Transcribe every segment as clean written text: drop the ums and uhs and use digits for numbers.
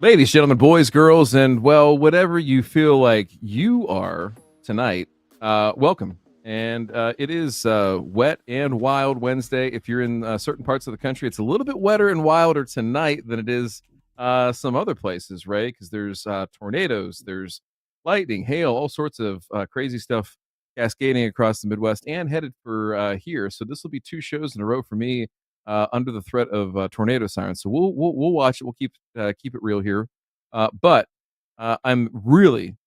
Ladies, gentlemen, boys, girls, and well, whatever you feel like you are tonight, welcome. And it is wet and wild Wednesday. If you're in certain parts of the country, it's a little bit wetter and wilder tonight than it is some other places, right? Because there's tornadoes, there's lightning, hail, all sorts of crazy stuff cascading across the Midwest and headed for here. So this will be two shows in a row for me under the threat of tornado sirens. So we'll watch it. We'll keep it real here. But I'm really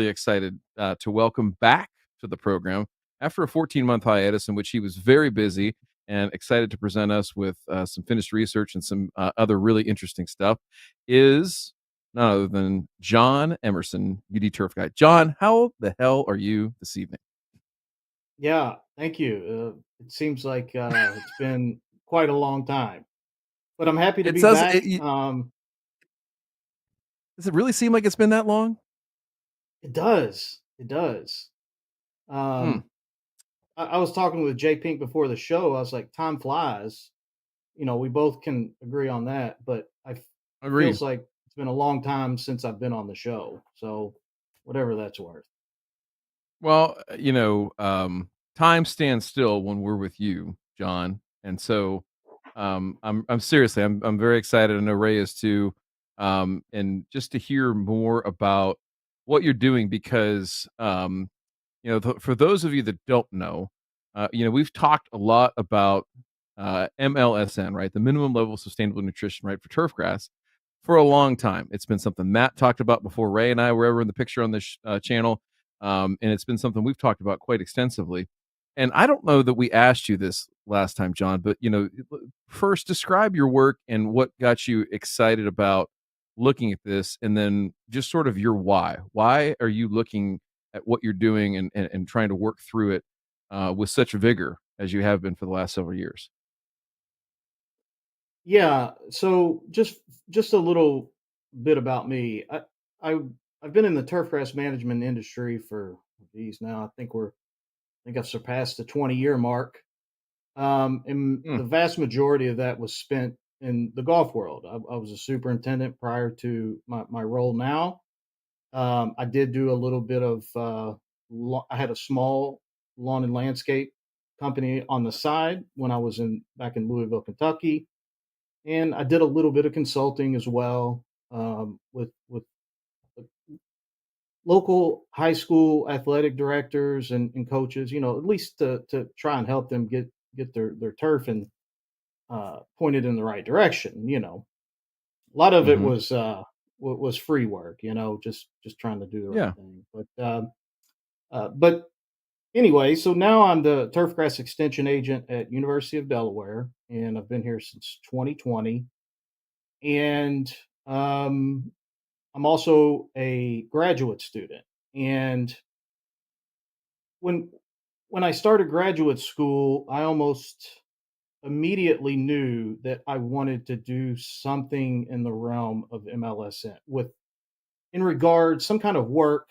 excited to welcome back to the program after a 14-month hiatus in which he was very busy and excited to present us with some finished research and some other really interesting stuff. Is none other than John Emerson, UDTurfGuy. John, how the hell are you this evening? Yeah, thank you. It seems like it's been quite a long time, but I'm happy to It be does. back. Does it really seem like it's been that long? It does. It does. Hmm. Um, I was talking with Jay Pink before the show. I was like, time flies. We both can agree on that, but it Agreed. feels like it's been a long time since I've been on the show. So, whatever that's worth. Well, time stands still when we're with you, John. And so I'm seriously I'm very excited. I know Ray is too. And just to hear more about what you're doing because for those of you that don't know, we've talked a lot about MLSN, right? The minimum level of sustainable nutrition, right, for turfgrass for a long time. It's been something Matt talked about before Ray and I were ever in the picture on this channel. And it's been something we've talked about quite extensively. And I don't know that we asked you this last time, John, but first describe your work and what got you excited about looking at this, and then just sort of your why. Why are you looking at what you're doing and trying to work through it with such vigor as you have been for the last several years? Yeah. So just a little bit about me. I I've been in the turfgrass management industry for these now. I think I've surpassed the 20-year mark. And Hmm. the vast majority of that was spent in the golf world. I was a superintendent prior to my role now. I did do a little bit of, I had a small lawn and landscape company on the side when I was back in Louisville, Kentucky. And I did a little bit of consulting as well with local high school athletic directors and coaches, at least to try and help them get their turf and pointed in the right direction. A lot of it Mm-hmm. was free work, just trying to do the right Yeah. thing. But anyway, so now I'm the turfgrass extension agent at University of Delaware, and I've been here since 2020. And I'm also a graduate student. And when when I started graduate school, I almost immediately knew that I wanted to do something in the realm of MLSN with in regard some kind of work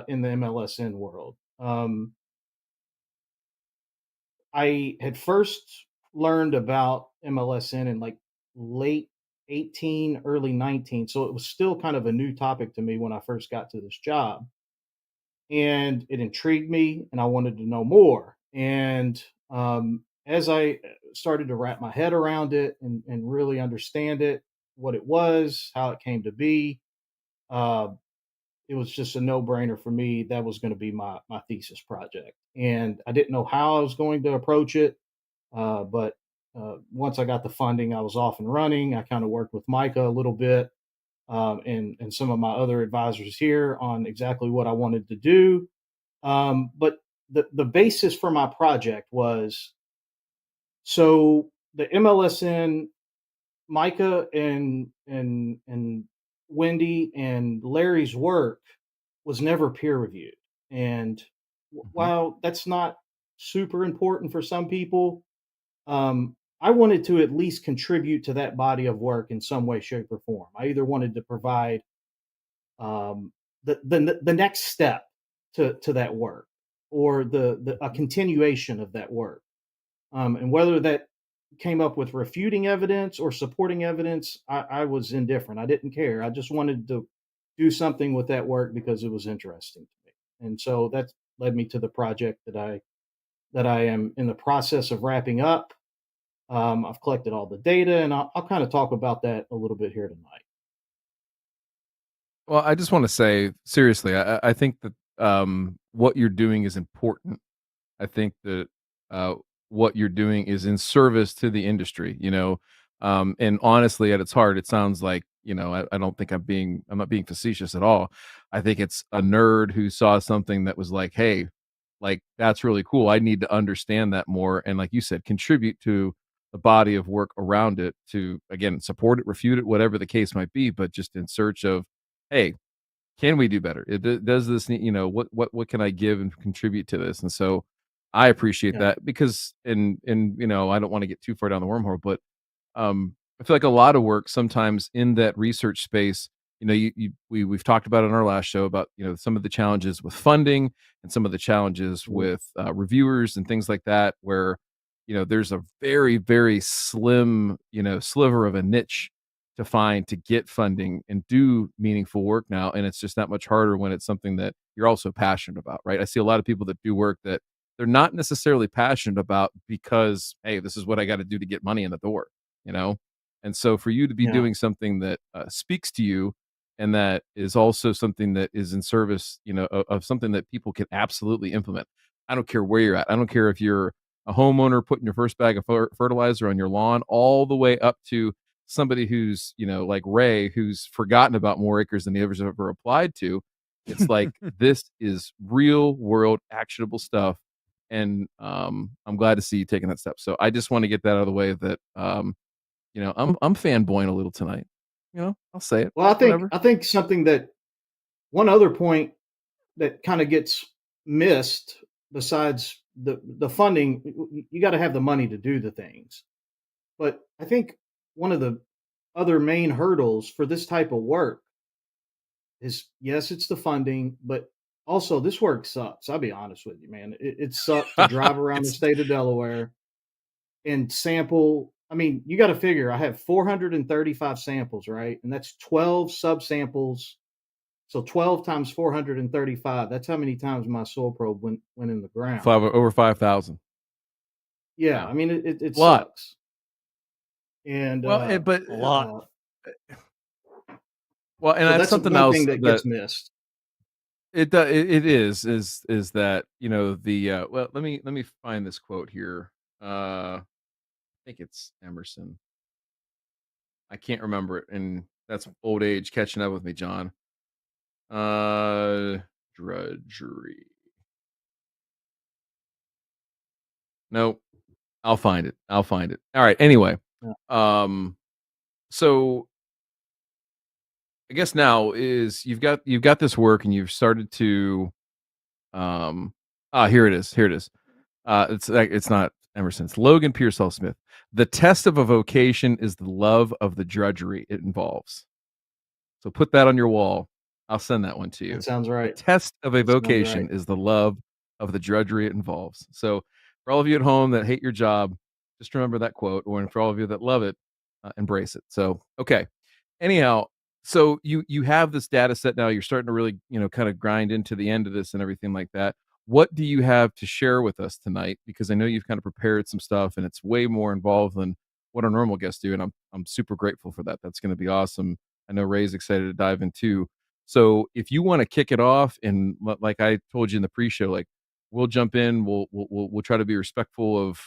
in the MLSN world. I had first learned about MLSN in like late 18, early 19. So it was still kind of a new topic to me when I first got to this job. And it intrigued me and I wanted to know more. And as I started to wrap my head around it and really understand it, what it was, how it came to be, uh, it was just a no-brainer for me. That was going to be my thesis project, and I didn't know how I was going to approach it. But once I got the funding, I was off and running. I kind of worked with Micah a little bit, and some of my other advisors here on exactly what I wanted to do. But the basis for my project was so the MLSN, Micah and Wendy and Larry's work was never peer reviewed. And Mm-hmm. while that's not super important for some people, I wanted to at least contribute to that body of work in some way, shape, or form. I either wanted to provide um, the next step to that work, or the a continuation of that work, and whether that came up with refuting evidence or supporting evidence, I was indifferent. I didn't care. I just wanted to do something with that work because it was interesting to me. And so that led me to the project that I am in the process of wrapping up. I've collected all the data, and I'll kind of talk about that a little bit here tonight. Well, I just wanna say, seriously, I think that, what you're doing is important. I think that, what you're doing is in service to the industry, and honestly, at its heart, it sounds like, I don't think I'm not being facetious at all. I think it's a nerd who saw something that was like, "Hey, like, that's really cool. I need to understand that more," and like you said, contribute to the body of work around it to, again, support it, refute it, whatever the case might be, but just in search of, "Hey, can we do better? Does this need, what can I give and contribute to this?" And so I appreciate Yeah, that because I don't want to get too far down the wormhole, but I feel like a lot of work sometimes in that research space, we've talked about it on our last show about, some of the challenges with funding and some of the challenges mm, with reviewers and things like that, where, there's a very, very slim, sliver of a niche to find to get funding and do meaningful work now. And it's just that much harder when it's something that you're also passionate about, right? I see a lot of people that do work that they're not necessarily passionate about because, hey, this is what I got to do to get money in the door, you know? And so for you to be yeah, doing something that speaks to you and that is also something that is in service, of something that people can absolutely implement. I don't care where you're at. I don't care if you're a homeowner putting your first bag of fertilizer on your lawn, all the way up to somebody who's, like Ray, who's forgotten about more acres than he ever applied to. It's like this is real world actionable stuff. And I'm glad to see you taking that step. So I just want to get that out of the way that I'm fanboying a little tonight. I'll say it. well, Whatever. I think something that one other point that kind of gets missed besides the funding, you got to have the money to do the things. But I think one of the other main hurdles for this type of work is, yes, it's the funding, but also this work sucks. I'll be honest with you, man. It sucked to drive around the It's state of Delaware and sample. I mean, you got to figure I have 435 samples, right? And that's 12 subsamples. So 12 times 435. That's how many times my soil probe went in the ground. over 5,000. Yeah, Yeah, I mean it a lot. sucks. And Well, but A lot. and so that's that's something one else thing that that gets missed. it is that the well, let me find this quote here. I think it's Emerson. I can't remember it, and that's old age catching up with me, John. Uh, Drudgery. Nope. I'll find it. I'll find it. All right. Anyway, Yeah. um, so I guess now is you've got this work and you've started to here it is. Here it is. It's not Emerson. It's Logan Pearsall Smith. The test of a vocation is the love of the drudgery it involves. So put that on your wall. I'll send that one to That you. sounds The right. test of a That sounds right. vocation is the love of the drudgery it involves. So for all of you at home that hate your job, just remember that quote. Or for all of you that love it, embrace it. So okay. Anyhow, so you have this data set now. You're starting to really kind of grind into the end of this and everything like that. What do you have to share with us tonight? Because I know you've kind of prepared some stuff, and it's way more involved than what our normal guests do, and I'm super grateful for that. That's going to be awesome. I know Ray's excited to dive into. So if you want to kick it off, and like I told you in the pre-show, like we'll jump in, we'll try to be respectful of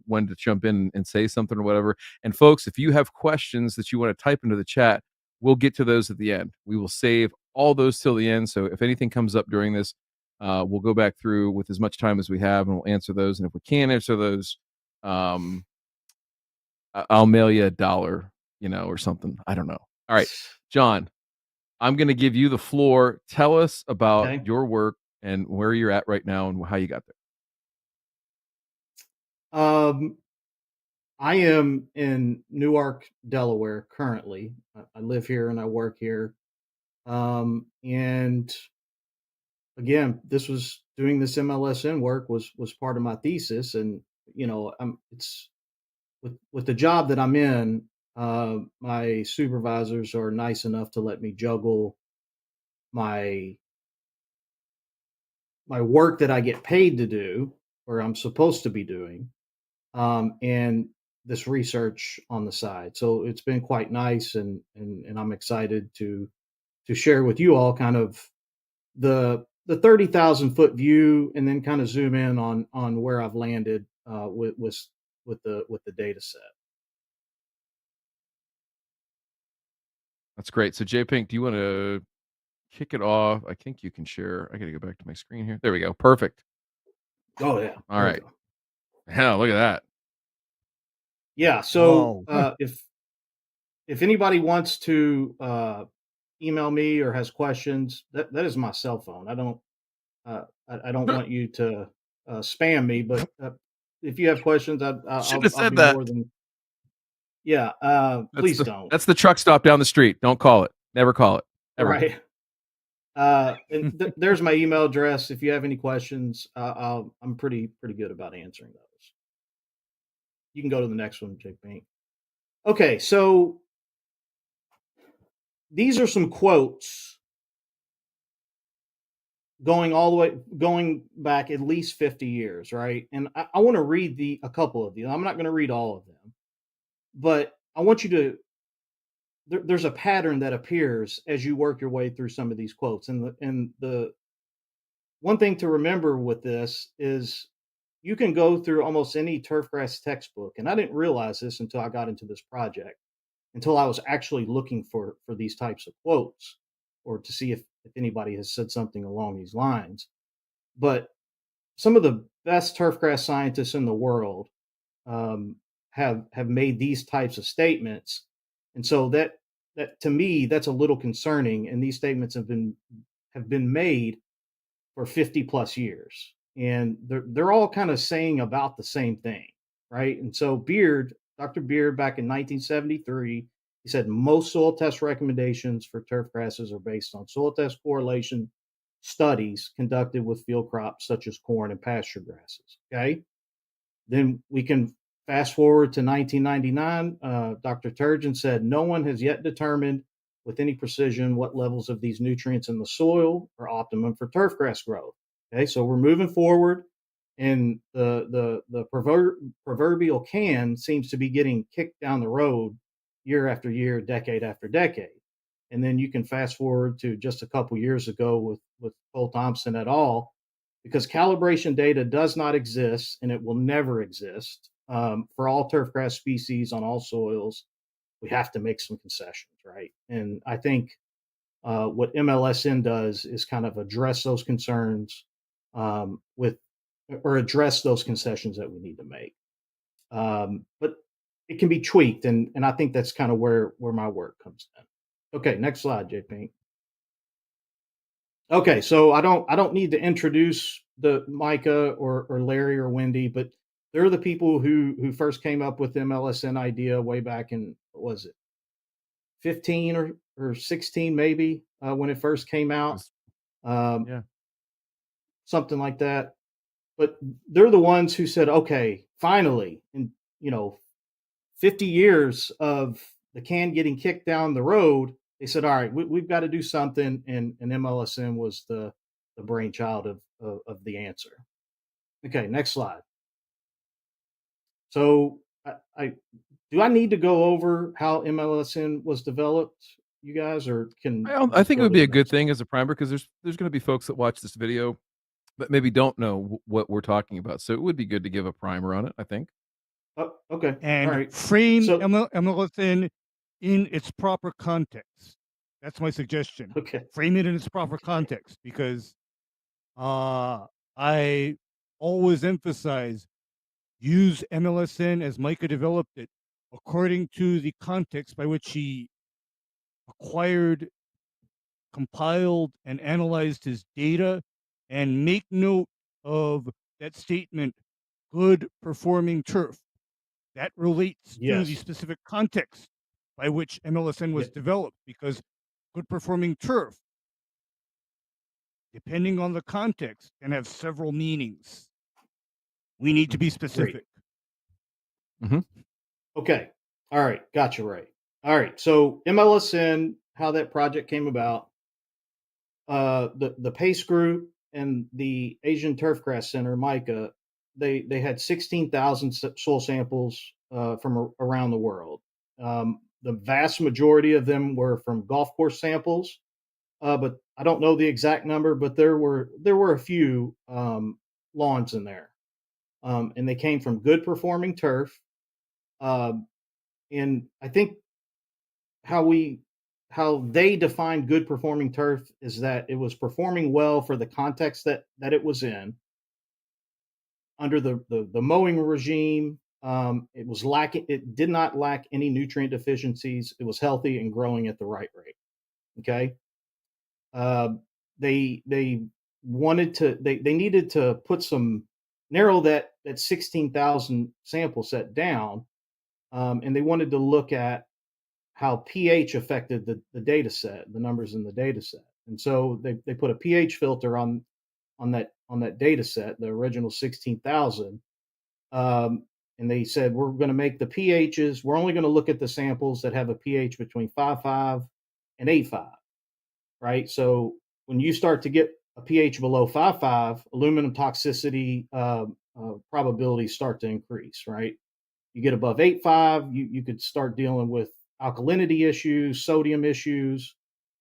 when to jump in and say something or whatever. And folks, if you have questions that you want to type into the chat, we'll get to those at the end. We will save all those till the end. So if anything comes up during this, we'll go back through with as much time as we have, and we'll answer those. And if we can't answer those, um, I'll mail you $1, or something. I don't know. All right, John, I'm going to give you the floor. Tell us about Okay. your work and where you're at right now and how you got there. Um, I am in Newark, Delaware currently. I live here and I work here. And again, this was doing this MLSN work was part of my thesis, and it's with the job that I'm in, my supervisors are nice enough to let me juggle my my work that I get paid to do, or I'm supposed to be doing, and this research on the side. So it's been quite nice, and I'm excited to share with you all kind of the 30,000-foot view, and then kind of zoom in on where I've landed with the data set. That's great. So, J Pink, do you want to kick it off? I think you can share. I got to go back to my screen here. There we go. Perfect. Oh yeah, All there we right. go. Hell, look at that. Yeah. So Whoa. if anybody wants to email me or has questions, that is my cell phone. I don't want you to spam me, but if you have questions, Should have I'll said be that. more than yeah. Please don't. That's the truck stop down the street. Don't call it. Never call it. Ever. Right. And there's my email address. If you have any questions, I'm pretty good about answering those. You can go to the next one, Jake Pink. Okay, so these are some quotes going back at least 50 years, right? And I want to read a couple of these. I'm not going to read all of them, but I want you to there's a pattern that appears as you work your way through some of these quotes. And the one thing to remember with this is you can go through almost any turfgrass textbook, and I didn't realize this until I got into this project, until I was actually looking for these types of quotes, or to see if anybody has said something along these lines. But some of the best turfgrass scientists in the world um, have made these types of statements, and so that to me that's a little concerning. And these statements have been made for 50 plus years, and they're all kind of saying about the same thing, right? And so Dr. Beard, back in 1973, he said most soil test recommendations for turf grasses are based on soil test correlation studies conducted with field crops such as corn and pasture grasses. Okay, then we can fast forward to 1999. Dr. Turgeon said no one has yet determined with any precision what levels of these nutrients in the soil are optimum for turfgrass growth. Okay, so we're moving forward, and the proverbial can seems to be getting kicked down the road year after year, decade after decade. And then you can fast forward to just a couple years ago with Cole Thompson et al., because calibration data does not exist and it will never exist for all turfgrass species on all soils. We have to make some concessions, right? And I think what MLSN does is kind of address those concerns with, or address those concessions that we need to make. But it can be tweaked, and I think that's kind of where my work comes in. Okay, next slide, J Pink. Okay, so I don't need to introduce the Micah or Larry or Wendy, but they're the people who first came up with the MLSN idea way back in, what was it, 15 or 16 maybe, when it first came out, um, Yeah. something like that. But they're the ones who said, okay, finally, in 50 years of the can getting kicked down the road, they said, all right, we've got to do something. And MLSN was the brainchild of the answer. Okay, next slide. So I do I need to go over how MLSN was developed, you guys, or can I I just think it go would to be the a good next one? thing as a primer because there's going to be folks that watch this video but maybe don't know what we're talking about. So it would be good to give a primer on it, I think. Oh, okay. All And right. frame So MLSN in its proper context. That's my suggestion. okay. Frame it in its proper context, because I always emphasize use MLSN as Micah developed it according to the context by which he acquired, compiled, and analyzed his data, and make note of that statement, good performing turf. That relates to the Yes. specific context by which MLSN Yeah. was developed, because good performing turf, depending on the context, can have several meanings. We need to be Great. specific. Mhm. Okay. All right. Gotcha, Ray. All right. So MLSN, how that project came about, the PACE group and the Asian Turfgrass Center, MICA, they had 16,000 soil samples from around the world. The vast majority of them were from golf course samples, but I don't know the exact number, but there were a few lawns in there, and they came from good performing turf. Uh, and I think how we how they define good performing turf is that it was performing well for the context that it was in under the mowing regime. It did not lack any nutrient deficiencies. It was healthy and growing at the right rate. Okay. uh, they they needed to put some narrow that 16,000 sample set down, and they wanted to look at how pH affected the data set, the numbers in the data set. And so they put a pH filter on that data set, the original 16,000. And they said, we're going to make the pHs, we're only going to look at the samples that have a pH between 5.5 and 8.5, right? So when you start to get a pH below 5.5, aluminum toxicity probabilities start to increase, right? You get above 8.5, you could start dealing with alkalinity issues, sodium issues.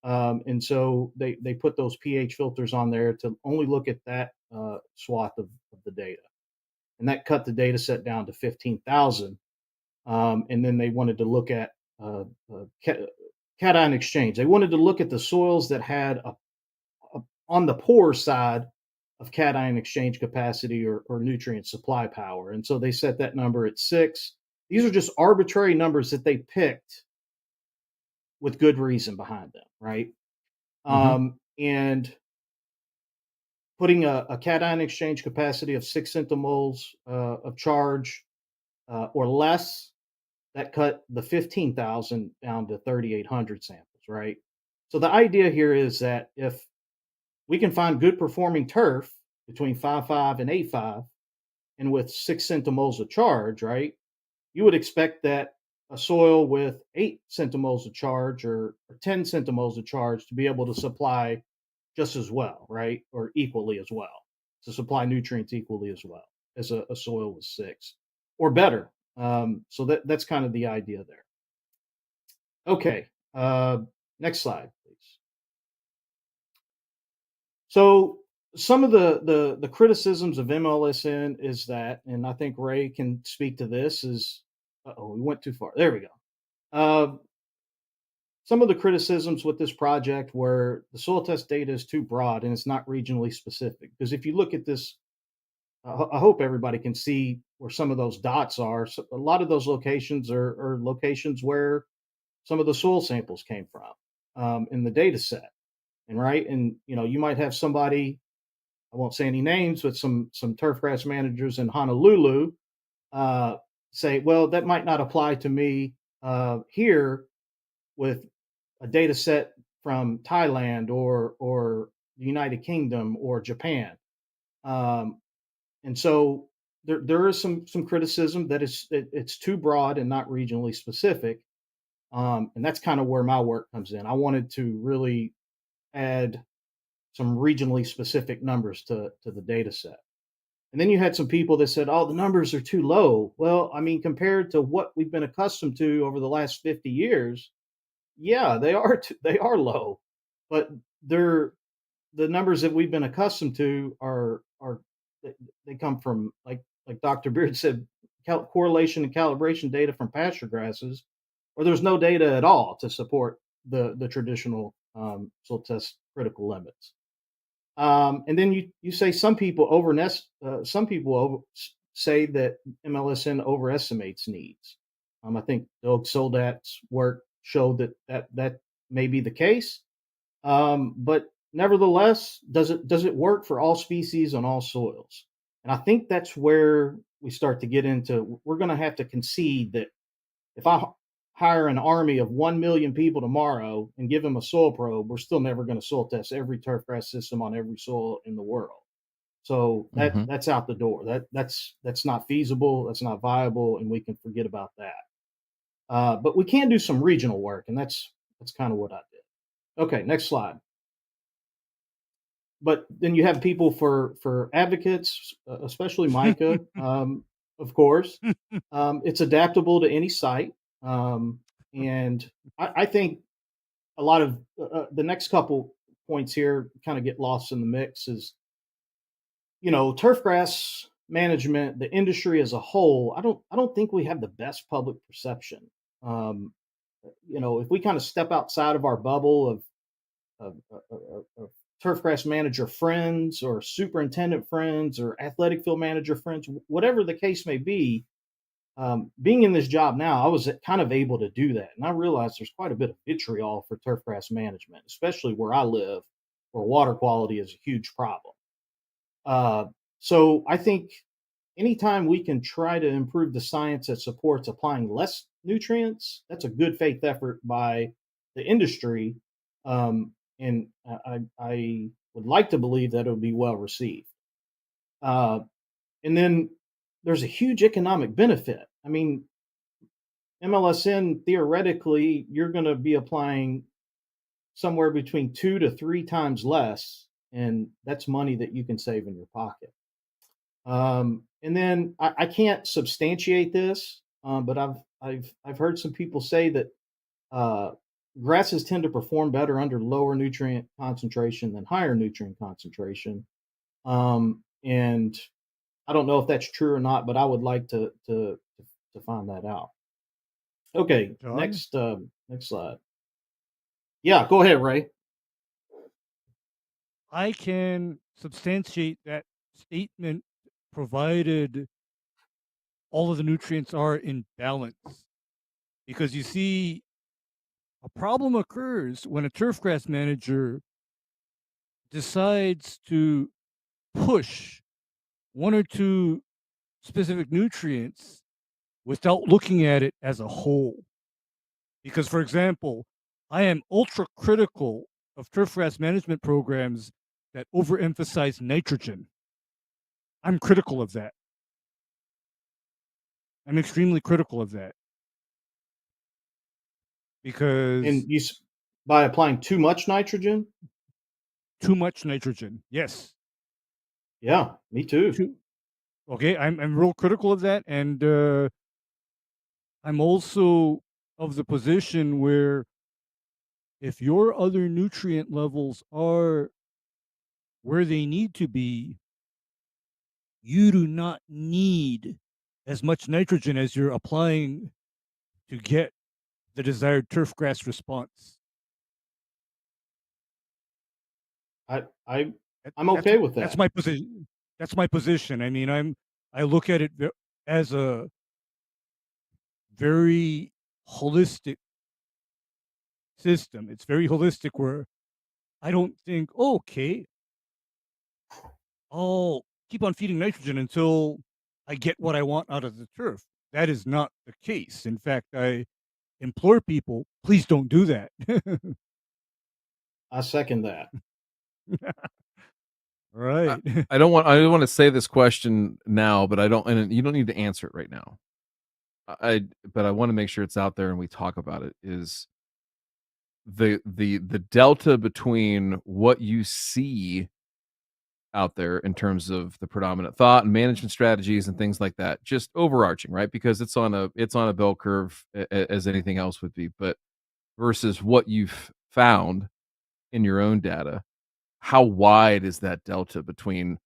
And so they put those pH filters on there to only look at that swath of the data. And that cut the data set down to 15,000. And then they wanted to look at cation exchange. They wanted to look at the soils that had on the poor side of cation exchange capacity or nutrient supply power. And so they set that number at 6. These are just arbitrary numbers that they picked with good reason behind them, right? Mhm. And putting a cation exchange capacity of 6 centimoles of charge or less, that cut the 15,000 down to 3,800 samples, right? So the idea here is that if we can find good performing turf between 5.5 and 8.5, and with 6 centimoles of charge, right? You would expect that a soil with 8 centimoles of charge or 10 centimoles of charge to be able to supply just as well, right? Or equally as well, to supply nutrients equally as well as a soil with 6 or better. So that's kind of the idea there. Okay. Next slide, please. So some of the criticisms of MLSN is that, and I think Ray can speak to this, is we went too far. There we go. Uh, some of the criticisms with this project were the soil test data is too broad and it's not regionally specific. Because if you look at this, I hope everybody can see where some of those dots are. So a lot of those locations are locations where some of the soil samples came from in the data set. And right, and you might have somebody, I won't say any names, but some turfgrass managers in Honolulu uh, say, well, that might not apply to me here with a data set from Thailand or the United Kingdom or Japan. Um, and so there is some criticism that it's too broad and not regionally specific. And that's kind of where my work comes in. I wanted to really add some regionally specific numbers to the data set. And then you had some people that said, "Oh, the numbers are too low." Well, I mean, compared to what we've been accustomed to over the last 50 years, yeah, they are low, but they're the numbers that we've been accustomed to are they come from like Dr. Beard said, correlation and calibration data from pasture grasses, or there's no data at all to support the traditional soil test critical limits. And then you say some people say that MLSN overestimates needs. I think Doug Soldat's work showed that may be the case. But nevertheless, does it work for all species on all soils? And I think that's where we start to get into. We're going to have to concede that if I hire an army of 1 million people tomorrow and give them a soil probe, we're still never going to soil test every turfgrass system on every soil in the world. So Mhm. that's out the door. That's not feasible. That's not viable, and we can forget about that. But we can do some regional work, and that's kind of what I did. Okay, next slide. But then you have people for advocates, especially Micah, of course. It's adaptable to any site, and I think a lot of the next couple points here kind of get lost in the mix. Is turfgrass management, the industry as a whole. I don't think we have the best public perception. Um, if we kind of step outside of our bubble of turfgrass manager friends or superintendent friends or athletic field manager friends, whatever the case may be. Being in this job now, I was kind of able to do that, and I realized there's quite a bit of vitriol for turfgrass management, especially where I live, where water quality is a huge problem. Uh, so I think anytime we can try to improve the science that supports applying less nutrients, that's a good faith effort by the industry. And I would like to believe that it would be well received. Uh, and then there's a huge economic benefit. I mean, MLSN, theoretically, you're going to be applying somewhere between 2 to 3 times less, and that's money that you can save in your pocket. And then I can't substantiate this, but I've heard some people say that uh, grasses tend to perform better under lower nutrient concentration than higher nutrient concentration. And I don't know if that's true or not, but I would like to find that out. Okay, John, next slide. Yeah, go ahead, Ray. I can substantiate that statement provided all of the nutrients are in balance. Because you see, a problem occurs when a turfgrass manager decides to push one or two specific nutrients without looking at it as a whole. Because, for example, I am ultra critical of turfgrass management programs that overemphasize nitrogen. I'm critical of that. I'm extremely critical of that because And by applying too much nitrogen. too much nitrogen. Yes. Yeah, me too. Too, okay, I'm real critical of that, and I'm also of the position where if your other nutrient levels are where they need to be, you do not need as much nitrogen as you're applying to get the desired turfgrass response. I I That- I'm That's okay with that's that. my position. That's my position. I mean, I look at it as a very holistic system. It's very holistic where I don't think, oh, okay, I'll keep on feeding nitrogen until I get what I want out of the turf. That is not the case. In fact, I implore people, please don't do that. I second that. I, Right. I don't want to say this question now, but I don't, and you don't need to answer it right now. But I want to make sure it's out there and we talk about it. Is the delta between what you see out there in terms of the predominant thought and management strategies and things like that, just overarching, right? Because it's on a bell curve as anything else would be, but versus what you've found in your own data, how wide is that delta between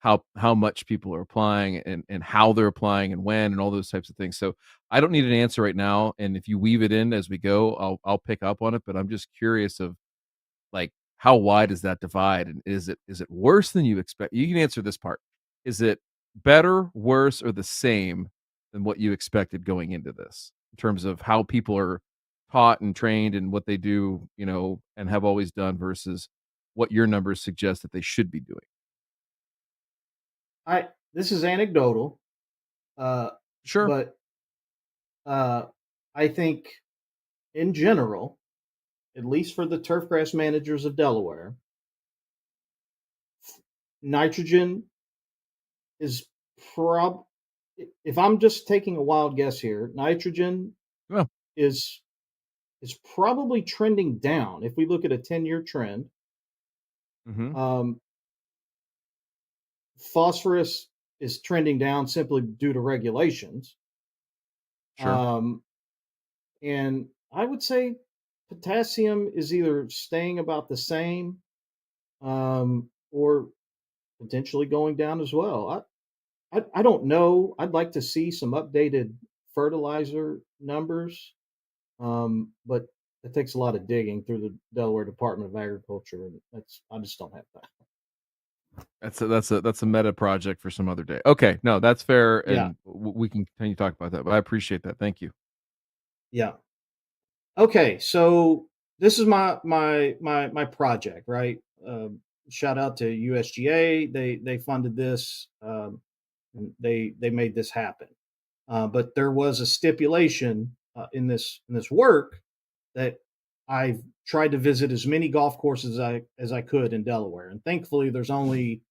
how much people are applying and how they're applying and when and all those types of things. So I don't need an answer right now, and if you weave it in as we go, I'll pick up on it. But I'm just curious of like how wide is that divide, and is it worse than you expect? You can answer this part. Is it better, worse, or the same than what you expected going into this in terms of how people are taught and trained and what they do, and have always done versus what your numbers suggest that they should be doing? I This is anecdotal, uh, Sure. but uh, I think in general, at least for the turfgrass managers of Delaware, nitrogen is prob. If I'm just taking a wild guess here, nitrogen Yeah. is probably trending down. If we look at a 10-year trend, Mhm. um, phosphorus is trending down simply due to regulations. Sure. Um, and I would say potassium is either staying about the same, or potentially going down as well. I don't know. I'd like to see some updated fertilizer numbers, but it takes a lot of digging through the Delaware Department of Agriculture, and I just don't have that. That's a meta project for some other day. Okay, no, that's fair, Yeah, and we can continue to talk about that, but I appreciate that. Thank you. yeah. Okay, so this is my project, right? Shout out to USGA. They funded this. And they made this happen. But there was a stipulation in this work that I've tried to visit as many golf courses as I could in Delaware, and thankfully, there's only,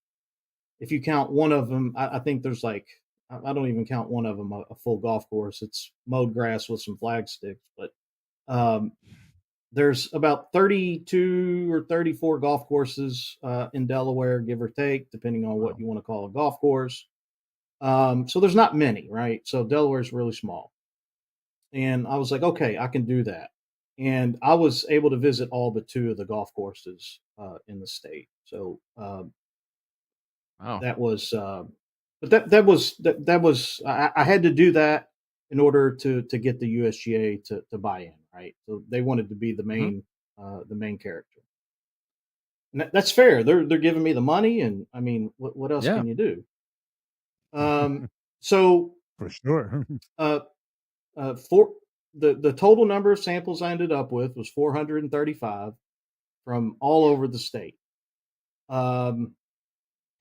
if you count one of them, I think there's like, I don't even count one of them a full golf course. It's mowed grass with some flag sticks, but um, there's about 32 or 34 golf courses in Delaware, give or take, depending on what Wow. you want to call a golf course. So there's not many, right? So Delaware's really small. And I was like, okay, I can do that. And I was able to visit all but two of the golf courses in the state. So Wow. that was, but that was I had to do that in order to get the USGA to buy in, right? So they wanted to be Mhm. the main character. And that's fair. They're giving me the money, and I mean, what else Yeah. can you do? So For sure. uh, for the total number of samples I ended up with was 435 from all over the state. Um,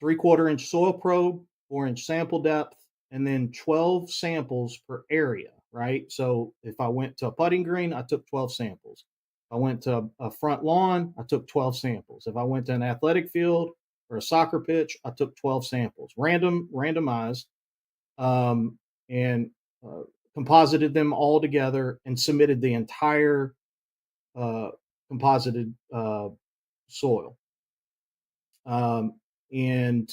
3/4 inch soil probe, 4-inch sample depth, and then 12 samples per area. Right. So if I went to a putting green, I took 12 samples. If I went to a front lawn, I took 12 samples. If I went to an athletic field or a soccer pitch, I took 12 samples, randomized, um, and uh, composited them all together and submitted the entire uh, composited soil. And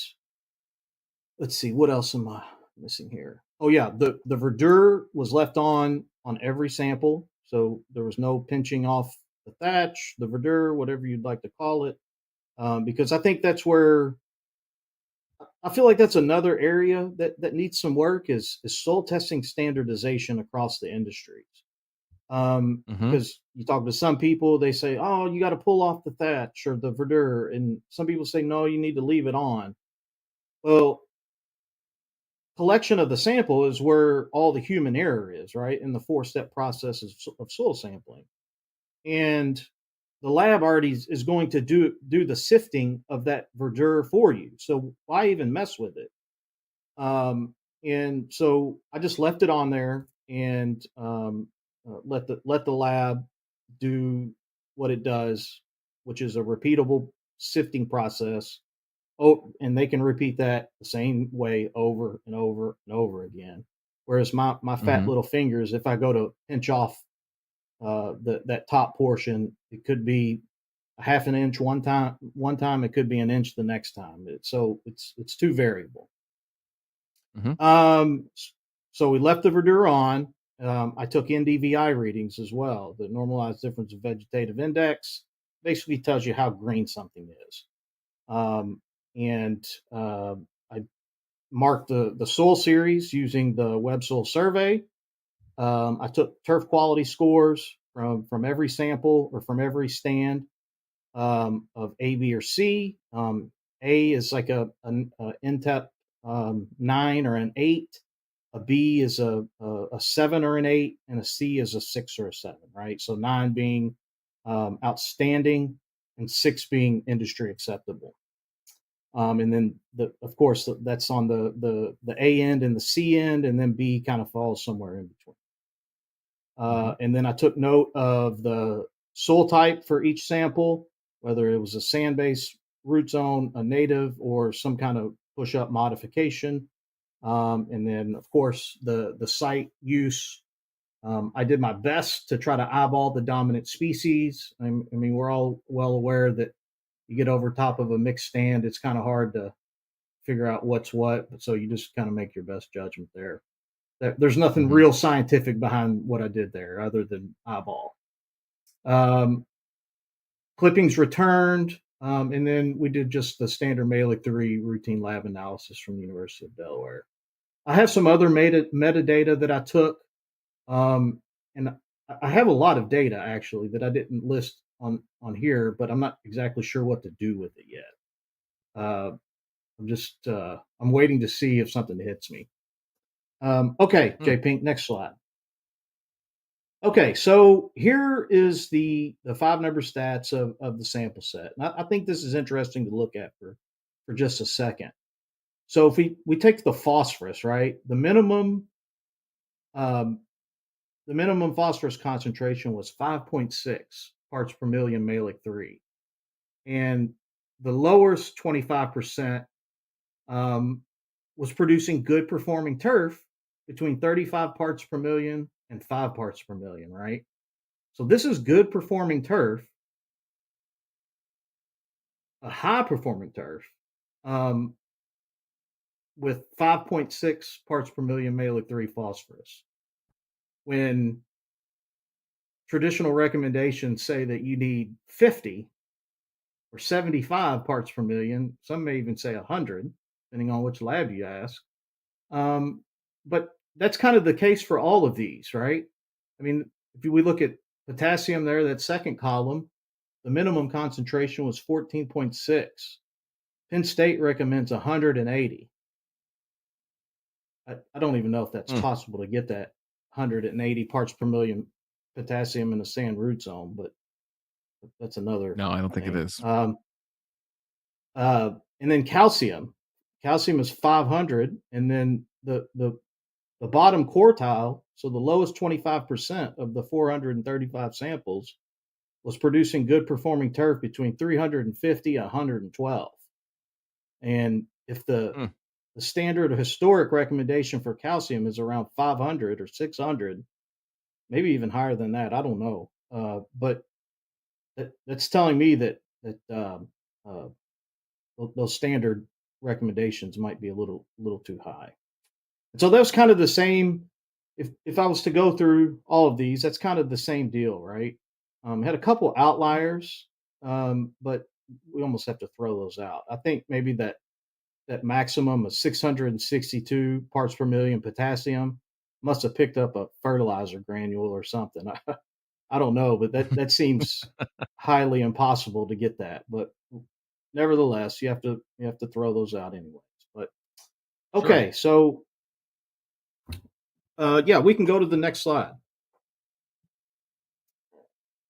let's see, what else am I missing here? Oh yeah, the verdure was left on every sample, so there was no pinching off the thatch, the verdure, whatever you'd like to call it, because I think that's where I feel like that's another area that needs some work is soil testing standardization across the industries. Mhm. Because you talk to some people, they say, "Oh, you got to pull off the thatch or the verdure," and some people say, "No, you need to leave it on." Well, collection of the sample is where all the human error is, right? In the four-step process of soil sampling, and the lab already is going to do the sifting of that verdure for you. So why even mess with it? And so I just left it on there and let the lab do what it does, which is a repeatable sifting process. Oh, and they can repeat that the same way over and over and over again. Whereas my fat Mhm. little fingers, if I go to pinch off that top portion, it could be a half an inch one time, it could be an inch the next time. It's too variable. Mhm. Um, so we left the verdure on. I took NDVI readings as well. The normalized difference of vegetative index basically tells you how green something is. And I marked the soil series using the web soil survey. I took turf quality scores from every sample or from every stand of A, B, or C. A is like a NTEP 9 or an 8. A B is a 7 or an 8, and a C is a 6 or a 7, right? So 9 being outstanding, and 6 being industry acceptable. And then of course that's on the A end and the C end, and then B kind of falls somewhere in between. Mhm. And then I took note of the soil type for each sample, whether it was a sand based root zone, a native, or some kind of push up modification. And then, of course, the site use, I did my best to try to eyeball the dominant species. I mean, we're all well aware that you get over top of a mixed stand, it's kind of hard to figure out what's what. So you just kind of make your best judgment there. There's nothing Mhm. real scientific behind what I did there other than eyeball. Um, Clippings returned, and then we did just the standard Malik 3 routine lab analysis from the University of Delaware. I have some other metadata that I took, and I have a lot of data actually that I didn't list on here, but I'm not exactly sure what to do with it yet. I'm waiting to see if something hits me. Okay, Hmm. J Pink, next slide. Okay, so here is the 5 number stats of the sample set. And I think this is interesting to look at for just a second. So if we take the phosphorus, right? Um, the minimum phosphorus concentration was 5.6 parts per million Malik 3. And the lowest 25% um, was producing good performing turf between 35 parts per million and 5 parts per million, right? So this is good performing turf, a high performing turf, um, with 5.6 parts per million Malik 3 phosphorus. When traditional recommendations say that you need 50 or 75 parts per million, some may even say 100, depending on which lab you ask. Um, but that's kind of the case for all of these, right? I mean, if we look at potassium there, that second column, the minimum concentration was 14.6. Penn State recommends 180. I don't even know if that's Mm. possible to get that 180 parts per million potassium in the sand root zone, but that's another No, I don't think it thing. is. And then calcium is 500, and then the bottom quartile, so the lowest 25% of the 435 samples, was producing good performing turf between 350 and 112. And if Mm. the standard historic recommendation for calcium is around 500 or 600, maybe even higher than that. I don't know. But that's telling me that uh, those standard recommendations might be a little too high. And so that's kind of the same. If I was to go through all of these, that's kind of the same deal, right? Had a couple outliers, but we almost have to throw those out. I think maybe that maximum of 662 parts per million potassium must have picked up a fertilizer granule or something. I don't know, but that seems highly impossible to get that. But nevertheless, you have to throw those out anyways. But Sure. okay, so yeah, we can go to the next slide.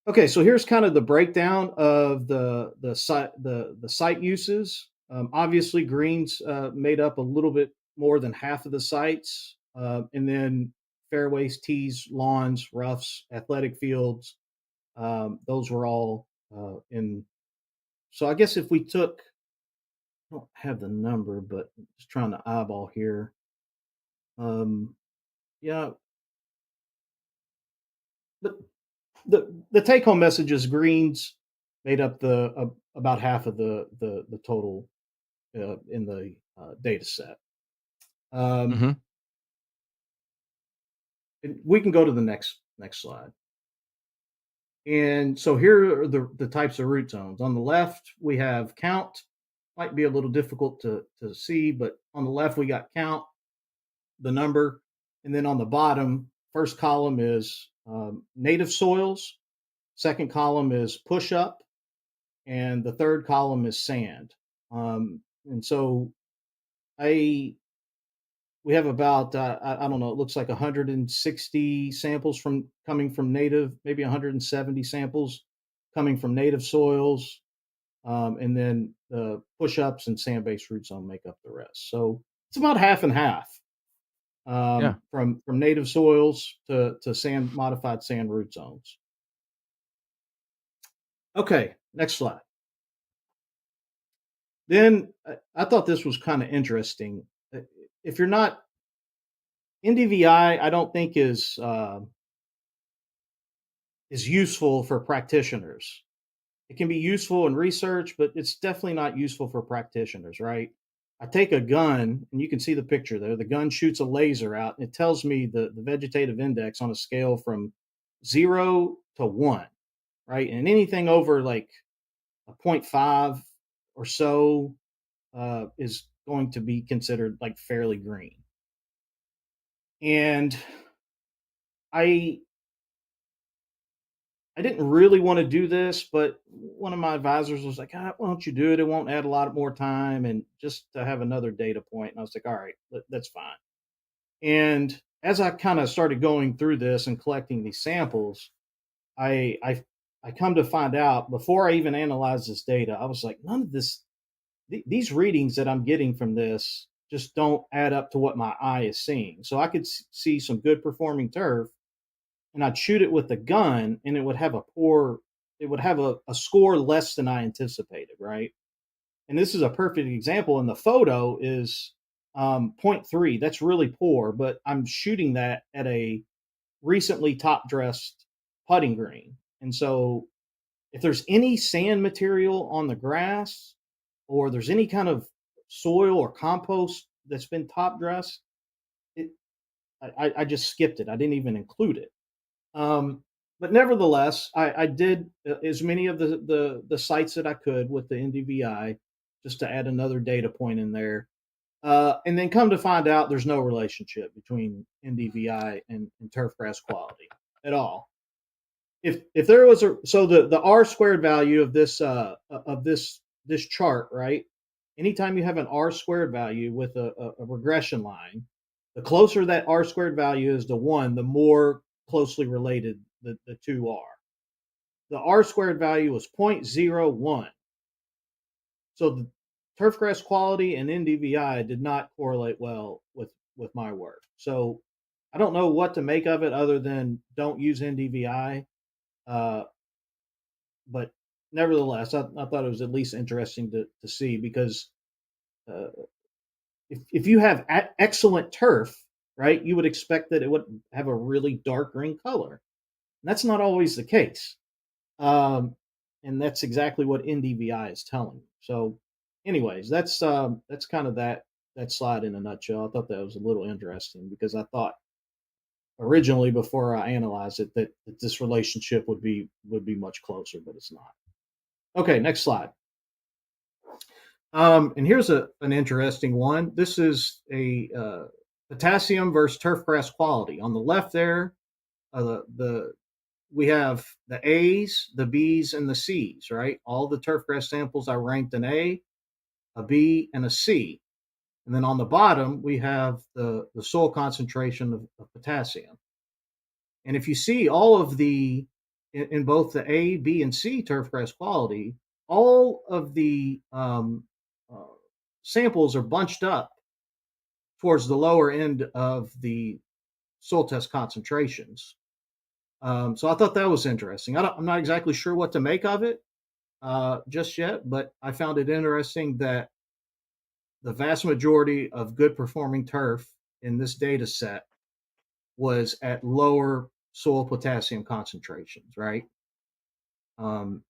Okay, so here's kind of the breakdown of the site uses. Obviously, greens made up a little bit more than half of the sites, and then fairways, tees, lawns, roughs, athletic fields. Those were all in. So I guess if we took, I don't have the number, but just trying to eyeball here. Yeah, but the take home message is greens made up the about half of the total in the data set. Um, Mhm. and we can go to the next slide. And so here are the types of root zones. On the left, we have count. Might be a little difficult to see, but on the left we got count, the number, and then on the bottom, first column is native soils. Second column is push up, and the third column is sand. And so I we have about I don't know, it looks like 160 samples from coming from native, maybe 170 samples coming from native soils, and then the push-ups and sand-based root zone make up the rest. So it's about half and half, Yeah. from native soils to sand modified sand root zones. Okay, next slide. Then I thought this was kind of interesting. If you're not NDVI, I don't think is. is useful for practitioners. It can be useful in research, but it's definitely not useful for practitioners, right? I take a gun, and you can see the picture there. The gun shoots a laser out, and it tells me the vegetative index on a scale from 0 to 1, right? And anything over like a 0.5 or so is going to be considered like fairly green. And I I didn't really want to do this, but one of my advisors was like, why don't you do it? It won't add a lot more time and just to have another data point. And I was like, all right, that's fine. And as I kind of started going through this and collecting these samples, I, I I come to find out before I even analyzed this data, I was like, none of this, these readings that I'm getting from this just don't add up to what my eye is seeing. So I could see some good performing turf, and I'd shoot it with the gun, and it would have a score less than I anticipated, right? And this is a perfect example. And the photo is zero point 0.3. That's really poor, but I'm shooting that at a recently top dressed putting green. And so if there's any sand material on the grass or there's any kind of soil or compost that's been top dressed, it, I just skipped it. I didn't even include it. But nevertheless, I did as many of the sites that I could with the NDVI just to add another data point in there. And then come to find out there's no relationship between NDVI and turf grass quality at all. If there was the R squared value of this chart, right? Anytime you have an R squared value with a regression line, the closer that R squared value is to 1, the more closely related the two are. The R squared value was 0.01. So the turfgrass quality and NDVI did not correlate well with my work. So I don't know what to make of it other than don't use NDVI. But nevertheless, I thought it was at least interesting to see because uh, if you have excellent turf, right, you would expect that it would have a really dark green color. And that's not always the case. Um, and that's exactly what NDVI is telling you. So, anyways, that's kind of that slide in a nutshell. I thought that was a little interesting because I thought originally before I analyzed it that this relationship would be much closer, but it's not. Okay, next slide. And here's an interesting one. This is a potassium versus turfgrass quality. On the left there, the we have the A's, the B's, and the C's, right? All the turfgrass samples I ranked an a B, and a C. And then on the bottom, we have the soil concentration of potassium. And if you see all of in both the A, B, and C turfgrass quality, all of the uh, samples are bunched up towards the lower end of the soil test concentrations. So I thought that was interesting. I'm not exactly sure what to make of it just yet, but I found it interesting that the vast majority of good performing turf in this data set was at lower soil potassium concentrations, right? Um,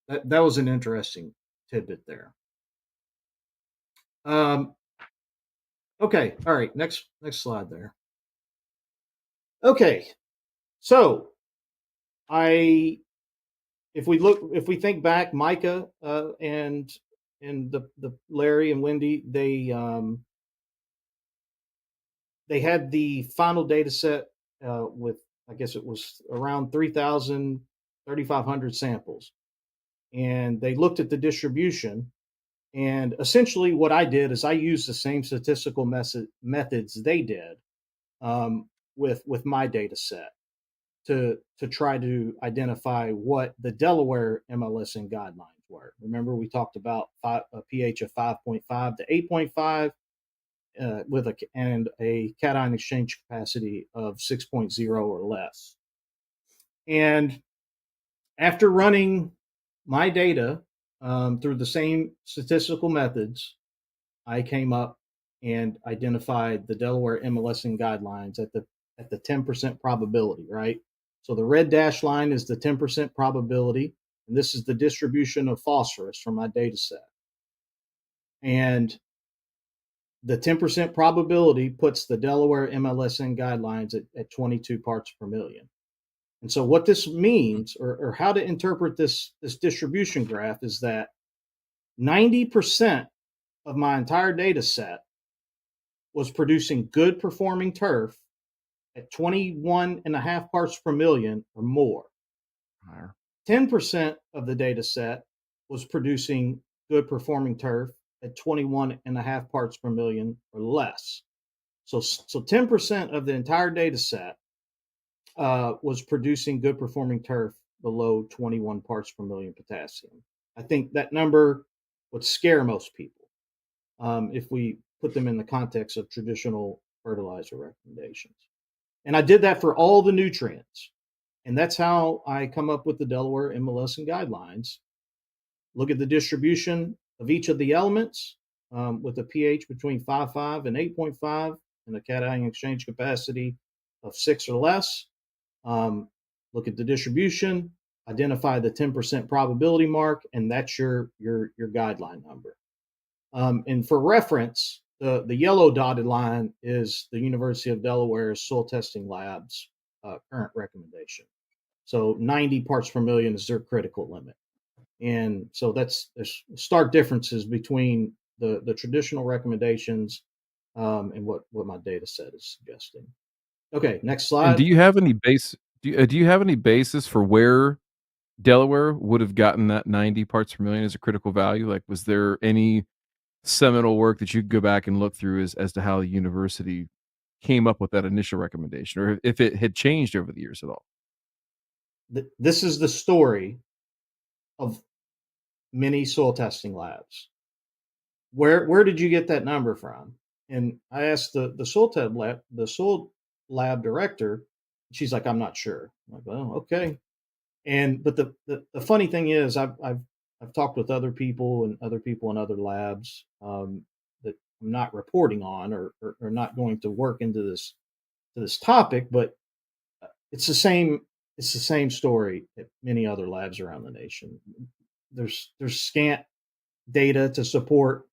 that was an interesting tidbit there. Okay, all right, next slide there. Okay, so if we think back, Micah and the Larry and Wendy, they had the final data set with, I guess it was around 3,000, 3,500 samples, and they looked at the distribution. And essentially, what I did is I used the same statistical methods they did with my data set to try to identify what the Delaware MLSN guidelines were. Remember, we talked about a pH of 5.5 to 8.5 with a cation exchange capacity of 6.0 or less. And after running my data through the same statistical methods, I came up and identified the Delaware MLSN guidelines at the 10% probability, right? So the red dashed line is the 10% probability, and this is the distribution of phosphorus from my data set. And the 10% probability puts the Delaware MLSN guidelines at 22 parts per million. And so what this means, or how to interpret this distribution graph, is that 90% of my entire data set was producing good performing turf at 21.5 parts per million or more. Higher. 10% of the data set was producing good performing turf at 21.5 parts per million or less. So 10% of the entire data set was producing good performing turf below 21 parts per million potassium. I think that number would scare most people if we put them in the context of traditional fertilizer recommendations. And I did that for all the nutrients. And that's how I come up with the Delaware MLSN guidelines. Look at the distribution of each of the elements with a pH between 5.5 and 8.5 and a cation exchange capacity of 6 or less. Look at the distribution, identify the 10% probability mark, and that's your guideline number. And for reference, the yellow dotted line is the University of Delaware's soil testing lab's current recommendation. So 90 parts per million is their critical limit. And so there's stark differences between the traditional recommendations and what my data set is suggesting. Okay, next slide. And do you have any basis for where Delaware would have gotten that 90 parts per million as a critical value? Like, was there any seminal work that you could go back and look through as to how the university came up with that initial recommendation, or if it had changed over the years at all? This is the story of many soil testing labs. Where did you get that number from? And I asked the soil lab director. She's like, I'm not sure. I'm like, well, okay. And but the funny thing is, I've talked with other people in other labs that I'm not reporting on or not going to work into this topic, but it's the same story at many other labs around the nation. There's scant data to support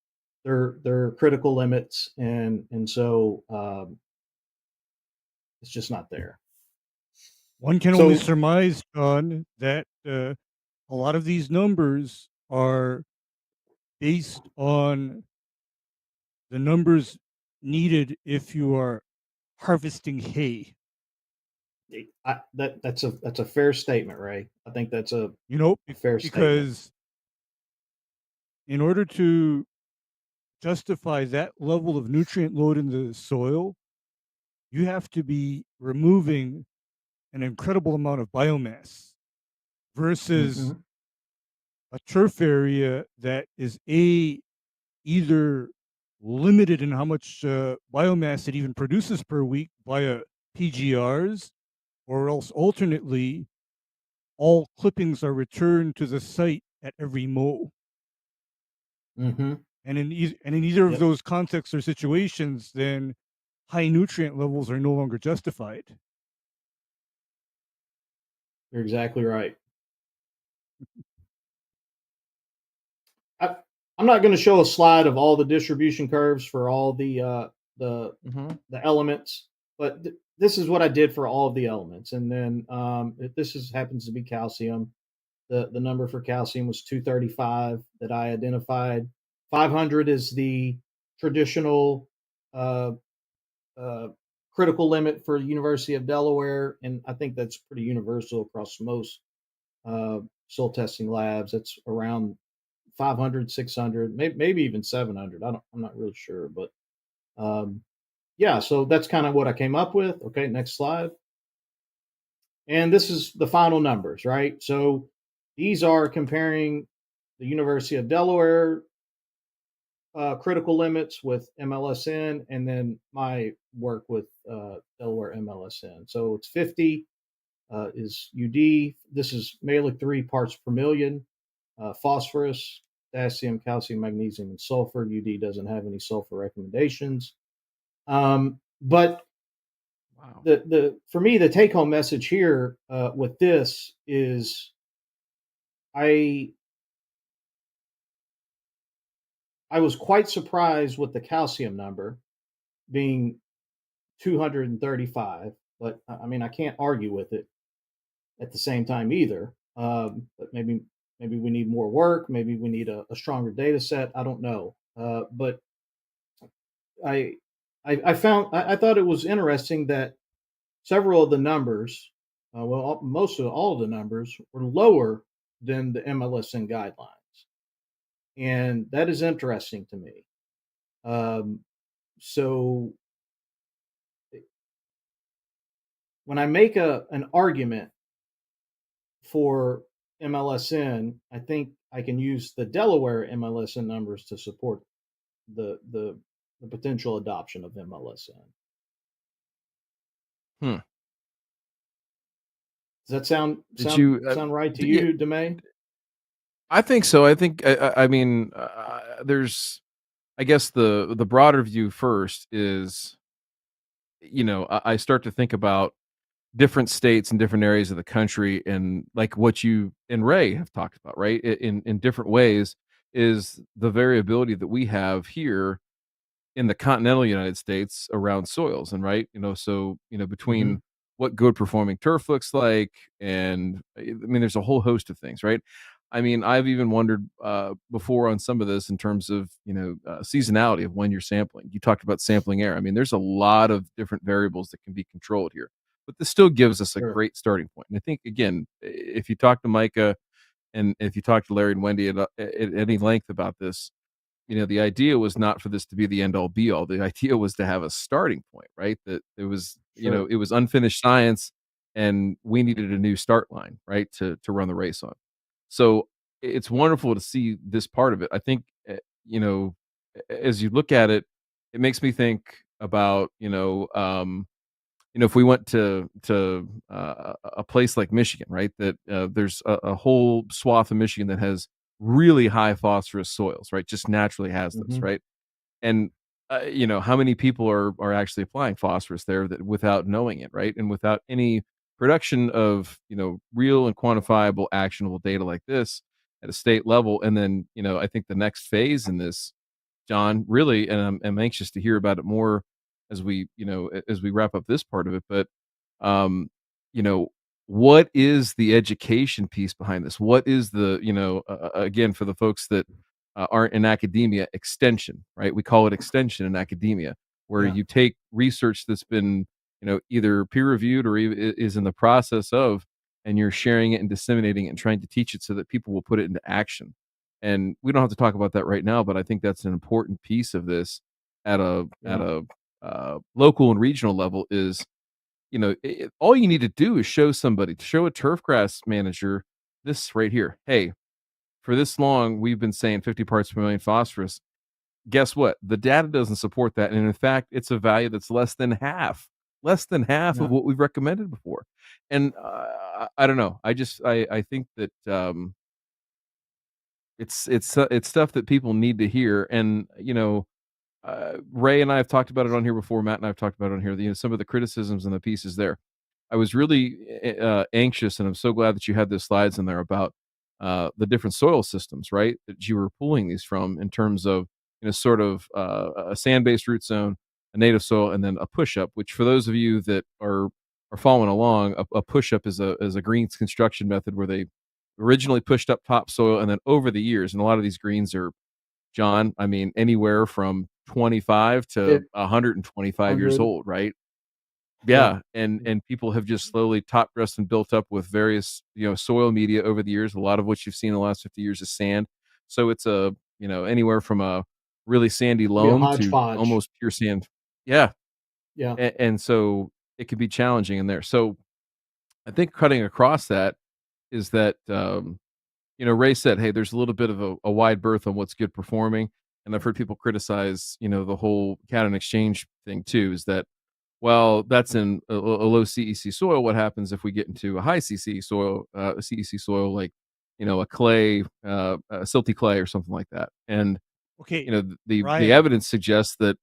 their critical limits, and so it's just not there. One can only surmise, John, that a lot of these numbers are based on the numbers needed if you are harvesting hay. That's a fair statement, Ray. I think that's a fair statement. Because in order to justify that level of nutrient load in the soil, you have to be removing an incredible amount of biomass versus a turf area that is either limited in how much biomass it even produces per week via PGRs, or else alternately, all clippings are returned to the site at every mow. Mm-hmm. And in either of those contexts or situations, then high nutrient levels are no longer justified. You're exactly right. I'm not going to show a slide of all the distribution curves for all the elements, but this is what I did for all of the elements. And then happens to be calcium. The number for calcium was 235 that I identified. 500 is the traditional critical limit for the University of Delaware, and I think that's pretty universal across most soil testing labs. It's around 500, 600, maybe even 700. I'm not really sure, but yeah. So that's kind of what I came up with. Okay, next slide. And this is the final numbers, right? So these are comparing the University of Delaware critical limits with MLSN, and then my work with Delaware MLSN. So it's 50 is UD. This is Malic 3 parts per million. Phosphorus, potassium, calcium, magnesium, and sulfur. UD doesn't have any sulfur recommendations. But Wow. the for me, the take home message here with this is I I was quite surprised with the calcium number being 235, but I mean I can't argue with it at the same time either. But maybe we need more work. Maybe we need a stronger data set. I don't know. But I, I thought it was interesting that several of the numbers, most of all of the numbers were lower than the MLSN guidelines, and that is interesting to me. Um, so when I make an argument for MLSN, I think I can use the Delaware MLSN numbers to support the the, the potential adoption of MLSN. Hmm. Does that sound Did you, sound right to yeah, you, Demay? I think so. I think, I mean, there's, I guess the broader view first is, I start to think about different states and different areas of the country, and like what you and Ray have talked about, right? In different ways, is the variability that we have here in the continental United States around soils, and right, so between Hmm. what good performing turf looks like, and I mean, there's a whole host of things, right? I mean, I've even wondered before on some of this in terms of seasonality of when you're sampling. You talked about sampling air. I mean, there's a lot of different variables that can be controlled here, but this still gives us a Sure, great starting point. And I think again, if you talk to Micah and if you talk to Larry and Wendy at any length about this, the idea was not for this to be the end all be all. The idea was to have a starting point, right? That it was, sure, it was unfinished science and we needed a new start line, right? To run the race on. So it's wonderful to see this part of it. I think, you know, as you look at it, it makes me think about, if we went to a place like Michigan, right? That there's a whole swath of Michigan that has really high phosphorus soils, right? Just naturally has those, hmm, right? And how many people are actually applying phosphorus there that without knowing it, right? And without any production of real and quantifiable, actionable data like this at a state level. And then I think the next phase in this, John, really, and I'm anxious to hear about it more as we wrap up this part of it. But um, you know, what is the education piece behind this? What is the again, for the folks that aren't in academia, extension, right? We call it extension in academia, where yeah, you take research that's been either peer reviewed or is in the process of, and you're sharing it and disseminating it and trying to teach it so that people will put it into action. And we don't have to talk about that right now, but I think that's an important piece of this at a yeah, local and regional level. Is all you need to do is show somebody, to show a turfgrass manager this right here. Hey, for this long, we've been saying 50 parts per million phosphorus. Guess what? The data doesn't support that, and in fact, it's a value that's less than half of yeah, what we've recommended before. And I don't know. I think that it's stuff that people need to hear. And Ray and I have talked about it on here before. Matt and I have talked about it on here. Some of the criticisms and the pieces there. I was really anxious, and I'm so glad that you had the slides in there about the different soil systems, right? That you were pulling these from in terms of sort of a sand-based root zone, a native soil, and then a push-up. Which, for those of you that are following along, a push-up is a greens construction method where they originally pushed up topsoil, and then over the years, and a lot of these greens are, John, I mean, anywhere from 25 to 125 years 100, old, right? yeah, Yeah, and people have just slowly top dressed and built up with various, soil media over the years. A lot of what you've seen in the last 50 years is sand. So it's anywhere from a really sandy be a loam to hodgepodge. almost pure sand. Yeah, Yeah, and so it can be challenging in there. So I think cutting across that is that, Ray said, "Hey, there's a little bit of a wide berth on what's good performing," and I've heard people criticize, the whole cat and exchange thing too. Is that, well, that's in a low CEC soil. What happens if we get into a high CC soil, a CEC soil like, a clay, a silty clay or something like that? And Okay, the Ryan. evidence suggests that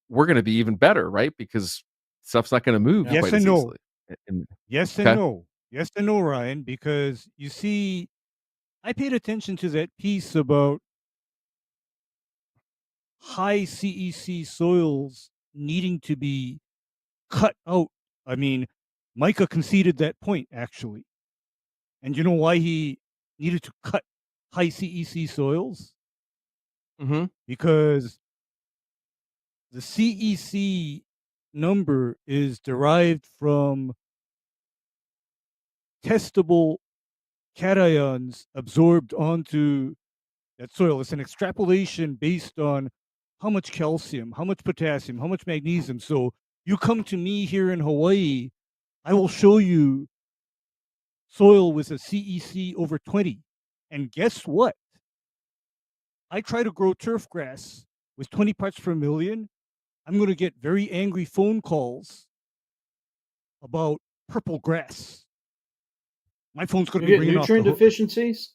we're going to be even better, right? Because stuff's not going to move Yeah. Yes quite and as no. easily. And- Yes and okay. no. Yes and no, Ryan, because you see, I paid attention to that piece about high CEC soils needing to be cut out. I mean, Micah conceded that point, actually. And you know why he needed to cut high CEC soils? Mm-hmm. Because the CEC number is derived from testable cations absorbed onto that soil. It's an extrapolation based on how much calcium, how much potassium, how much magnesium. So you come to me here in Hawaii, I will show you soil with a CEC over 20. And guess what? I try to grow turf grass with 20 parts per million. I'm going to get very angry phone calls about purple grass. My phone's going You to be get ringing off the nutrient hook. deficiencies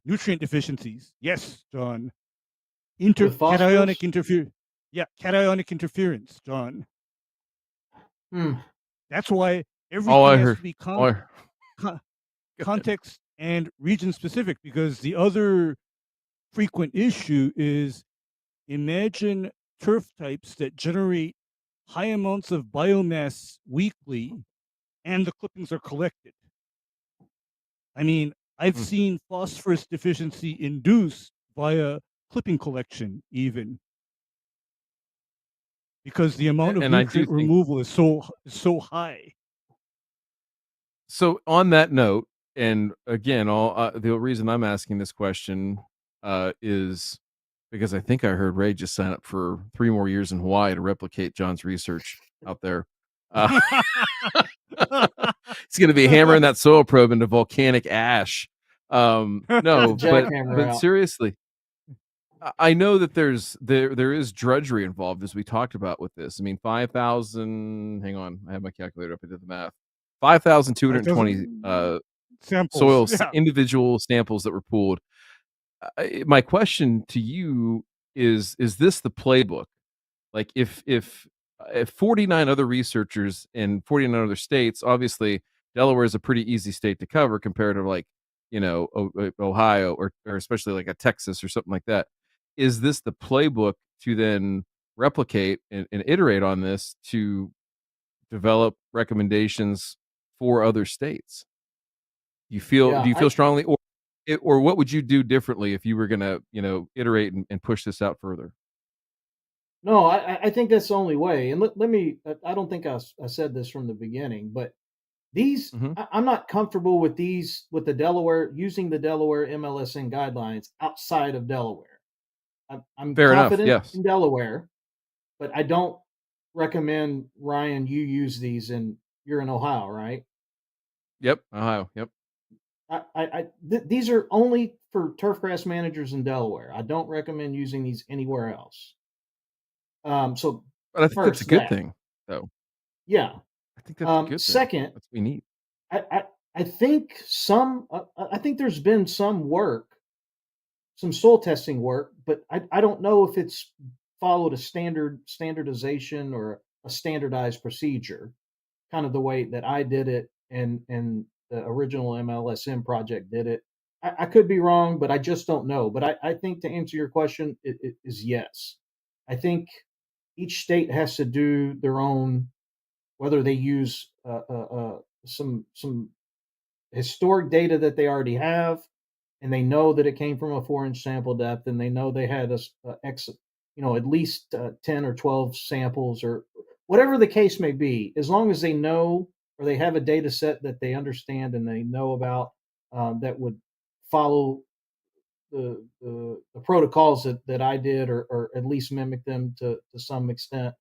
Nutrient deficiencies. Yes, John. with Cationic phosphorus. interference. Yeah, cationic interference, John. Hmm. That's why All I everything has heard. to be All I, con- go ahead. context and region specific, because the other frequent issue is, imagine turf types that generate high amounts of biomass weekly and the clippings are collected. I mean, I've Mm. seen phosphorus deficiency induced via clipping collection, even because the amount of And I do nutrient think removal is so high. so. On that note, and again, all the reason I'm asking this question is because I think I heard Ray just sign up for 3 more years in Hawaii to replicate John's research out there. Uh, He's going to be hammering that soil probe into volcanic ash. Get the No, jackhammer but out. seriously, I know that there is drudgery involved, as we talked about with this. I mean, 5,000. Hang on, I have my calculator up. I did the math. 5,220 Samples. soil Yeah. individual samples that were pooled. My question to you is this the playbook? Like if 49 other researchers in 49 other states, obviously Delaware is a pretty easy state to cover compared to like, Ohio or especially like a Texas or something like that. Is this the playbook to then replicate and iterate on this to develop recommendations for other states? Do Yeah, you feel strongly, or what would you do differently if you were gonna, iterate and push this out further? no, I think that's the only way. And let me, I don't think I said this from the beginning, but these, Mhm. I'm not comfortable with these, with the Delaware, using the Delaware MLSN guidelines outside of Delaware. I'm Fair enough. confident Yes. in Delaware, but I don't recommend, Ryan, you use these you're in Ohio, right? Yep. Ohio. Yep. These are only for turfgrass managers in Delaware. I don't recommend using these anywhere else. So But I think that's a first good that, thing, though. yeah. I think that's a good thing. Second, That's what we need. I, I I think I think there's been some work, some soil testing work, but I don't know if it's followed a standardization or a standardized procedure, kind of the way that I did it and the original MLSM project did it. I could be wrong, but I just don't know. But I think to answer your question, it is yes. I think each state has to do their own, whether they use some historic data that they already have, and they know that it came from a 4-inch sample depth, and they know they had at least 10 or 12 samples, or whatever the case may be. As long as they know, or they have a data set that they understand and they know about, that would follow the protocols that I did, or at least mimic them to some extent.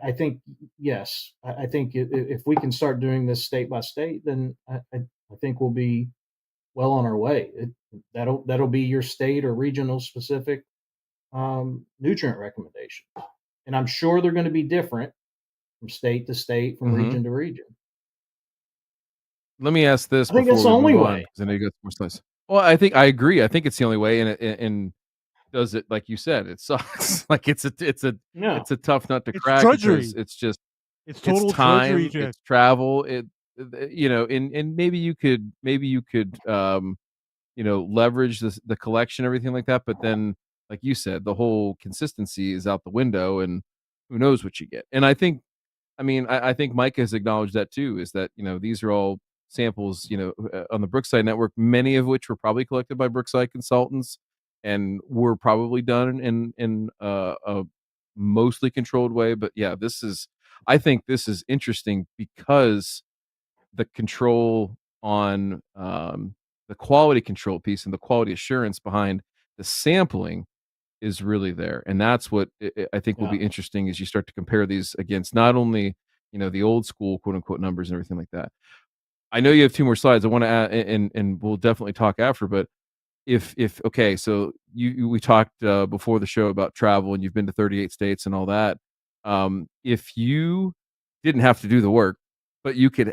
I think yes. I think if we can start doing this state by state, then I think we'll be well on our way. That'll be your state or regional specific nutrient recommendation, and I'm sure they're going to be different from state to state, from Mhm. region to region. Let me ask this I think that's before the we only move on, way. because I know you got some more slides. Well, I think I agree. I think it's the only way, and does it like you said, it sucks. Like, No. it's a tough nut to It's crack because drudgery. it's just It's it's total drudgery time, to it's travel, you know, and maybe you could, you know, leverage the collection, everything like that, but then, like you said, the whole consistency is out the window, and who knows what you get. And I mean, I think Mike has acknowledged that too, is that, you know, these are all samples, you know, on the Brookside network, many of which were probably collected by Brookside consultants and were probably done in a mostly controlled way. But yeah, I think this is interesting because the control on the quality control piece and the quality assurance behind the sampling is really there, and that's what I think will Yeah. be interesting as you start to compare these against not only, you know, the old school quote unquote numbers and everything like that. I know you have two more slides. I want to add, and we'll definitely talk after. But if okay, so we talked before the show about travel, and you've been to 38 states and all that. If you didn't have to do the work, but you could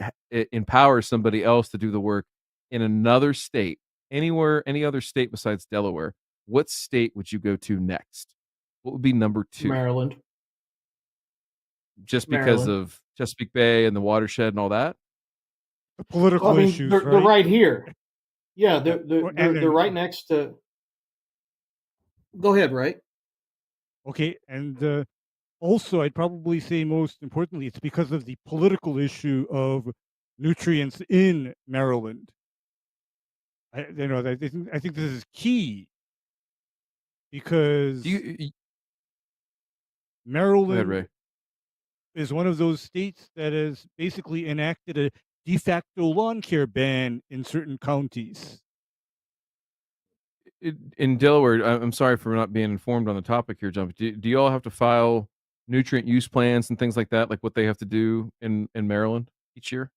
empower somebody else to do the work in another state, anywhere, any other state besides Delaware, what state would you go to next? What would be number two? Maryland. Just because Maryland. of Chesapeake Bay and the watershed and all that? the Well, I political mean, issues, they're right? right here. Yeah, Yeah. And they're then right next to. Go ahead, right? okay, and also, I'd probably say most importantly, it's because of the political issue of nutrients in Maryland. I think this is key Do because you go ahead, Maryland Ray? is one of those states that has basically enacted a de facto lawn care ban in certain counties. In Delaware, I'm sorry for not being informed on the topic here, John. But do you all have to file nutrient use plans and things like that, like what they have to do in Maryland each year?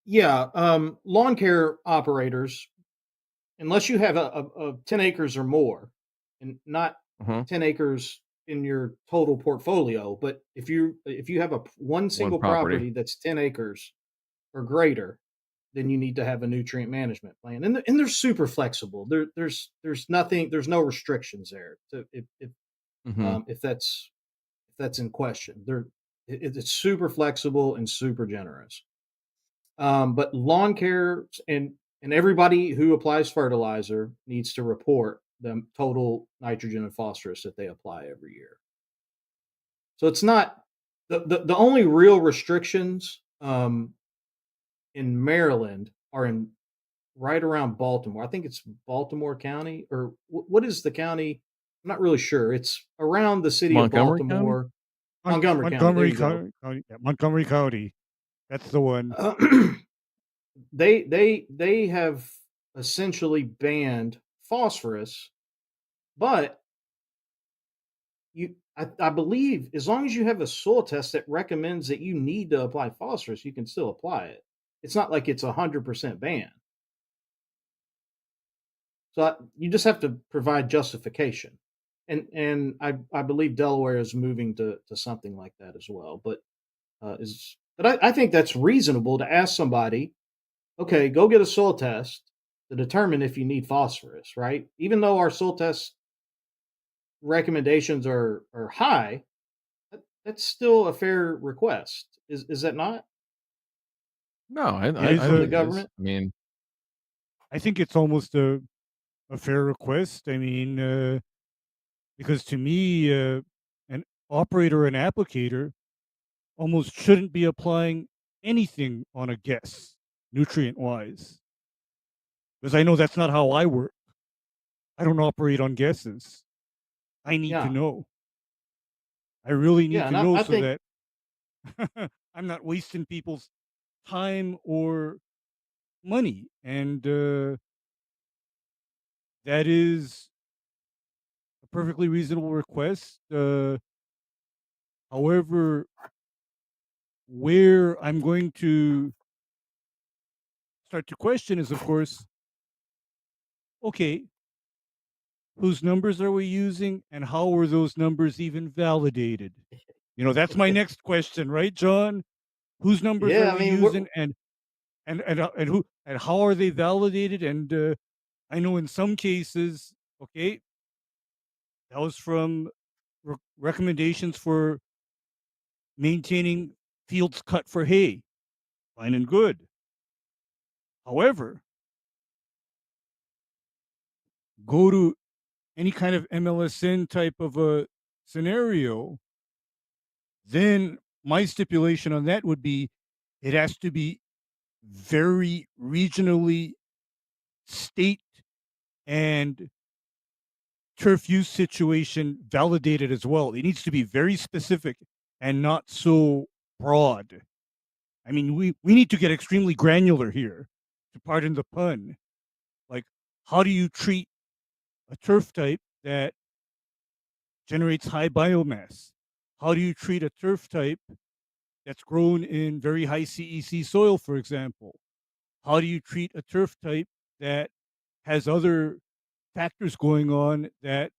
Yeah, lawn care operators, unless you have a 10 acres or more, and not Uh-huh. 10 acres in your total portfolio, but if you have a one One single property. property that's 10 acres or greater, then you need to have a nutrient management plan, and they're super flexible. There's nothing, there's no restrictions there. To Mhm. if that's in question, it's super flexible and super generous. But lawn care and everybody who applies fertilizer needs to report the total nitrogen and phosphorus that they apply every year. So it's not the only real restrictions in Maryland are in right around Baltimore. I think it's Baltimore County, or what is the county? I'm not really sure. It's around the city of Montgomery County? Baltimore, Montgomery County. There you go. Montgomery County. That's the one. Uh, they have essentially banned phosphorus, but I believe as long as you have a soil test that recommends that you need to apply phosphorus, you can still apply it. It's not like it's 100% banned. So you just have to provide justification, and I believe Delaware is moving to something like that as well. But I think that's reasonable to ask somebody, okay, go get a soil test to determine if you need phosphorus, right? Even though our soil test recommendations are high, that's still a fair request. Is that not No, It I is don't from the a think it is. government? I mean, I think it's almost a fair request. I mean, because to me, an operator and applicator almost shouldn't be applying anything on a guess, nutrient wise, because I know that's not how I work. I don't operate on guesses. I need to Yeah, know. I really need yeah, to and I, know I so think that I'm not wasting people's time or money. And that is a perfectly reasonable request. However, where I'm going to start to question is, of course, okay, whose numbers are we using and how were those numbers even validated? That's my next question, right, John? Whose numbers are yeah, I we mean using and how are they validated? And I know in some cases, okay, That was from recommendations for maintaining fields cut for hay. Fine and good. However, go to any kind of MLSN type of a scenario, then my stipulation on that would be it has to be very regionally state and turf use situation validated as well. It needs to be very specific and not so broad. I mean, we need to get extremely granular here, to pardon the pun. Like, how do you treat a turf type that generates high biomass? How do you treat a turf type that's grown in very high CEC soil, for example? How do you treat a turf type that has other factors going on that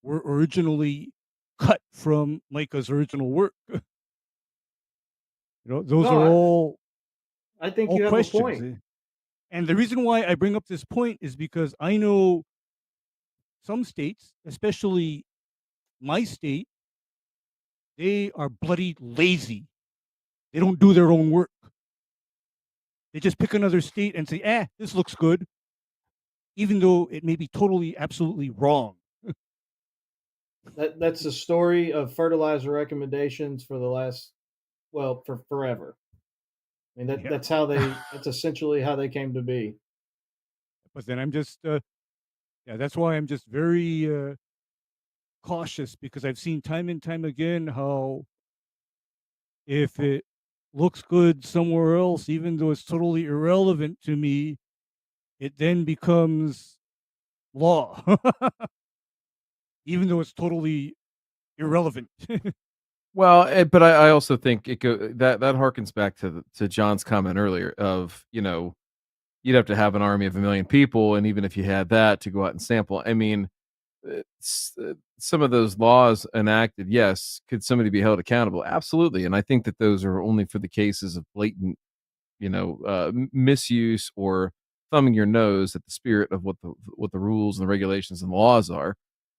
were originally cut from Micah's original work? Those No, are I think all you have a questions. point. And the reason why I bring up this point is because I know some states, especially my state, they are bloody lazy. They don't do their own work. They just pick another state and say, this looks good, even though it may be totally, absolutely wrong. That's the story of fertilizer recommendations for the last, well, for forever. I mean, Yeah. that's essentially how they came to be. But then I'm just, that's why I'm just very cautious, because I've seen time and time again how if it looks good somewhere else, even though it's totally irrelevant to me, it then becomes law, even though it's totally irrelevant. Well, but I also think that harkens back to John's comment earlier of, you'd have to have an army of 1,000,000 people, and even if you had that to go out and sample, I mean, some of those laws enacted, yes, could somebody be held accountable? Absolutely, and I think that those are only for the cases of blatant, misuse or thumbing your nose at the spirit of what the rules and the regulations and the laws are.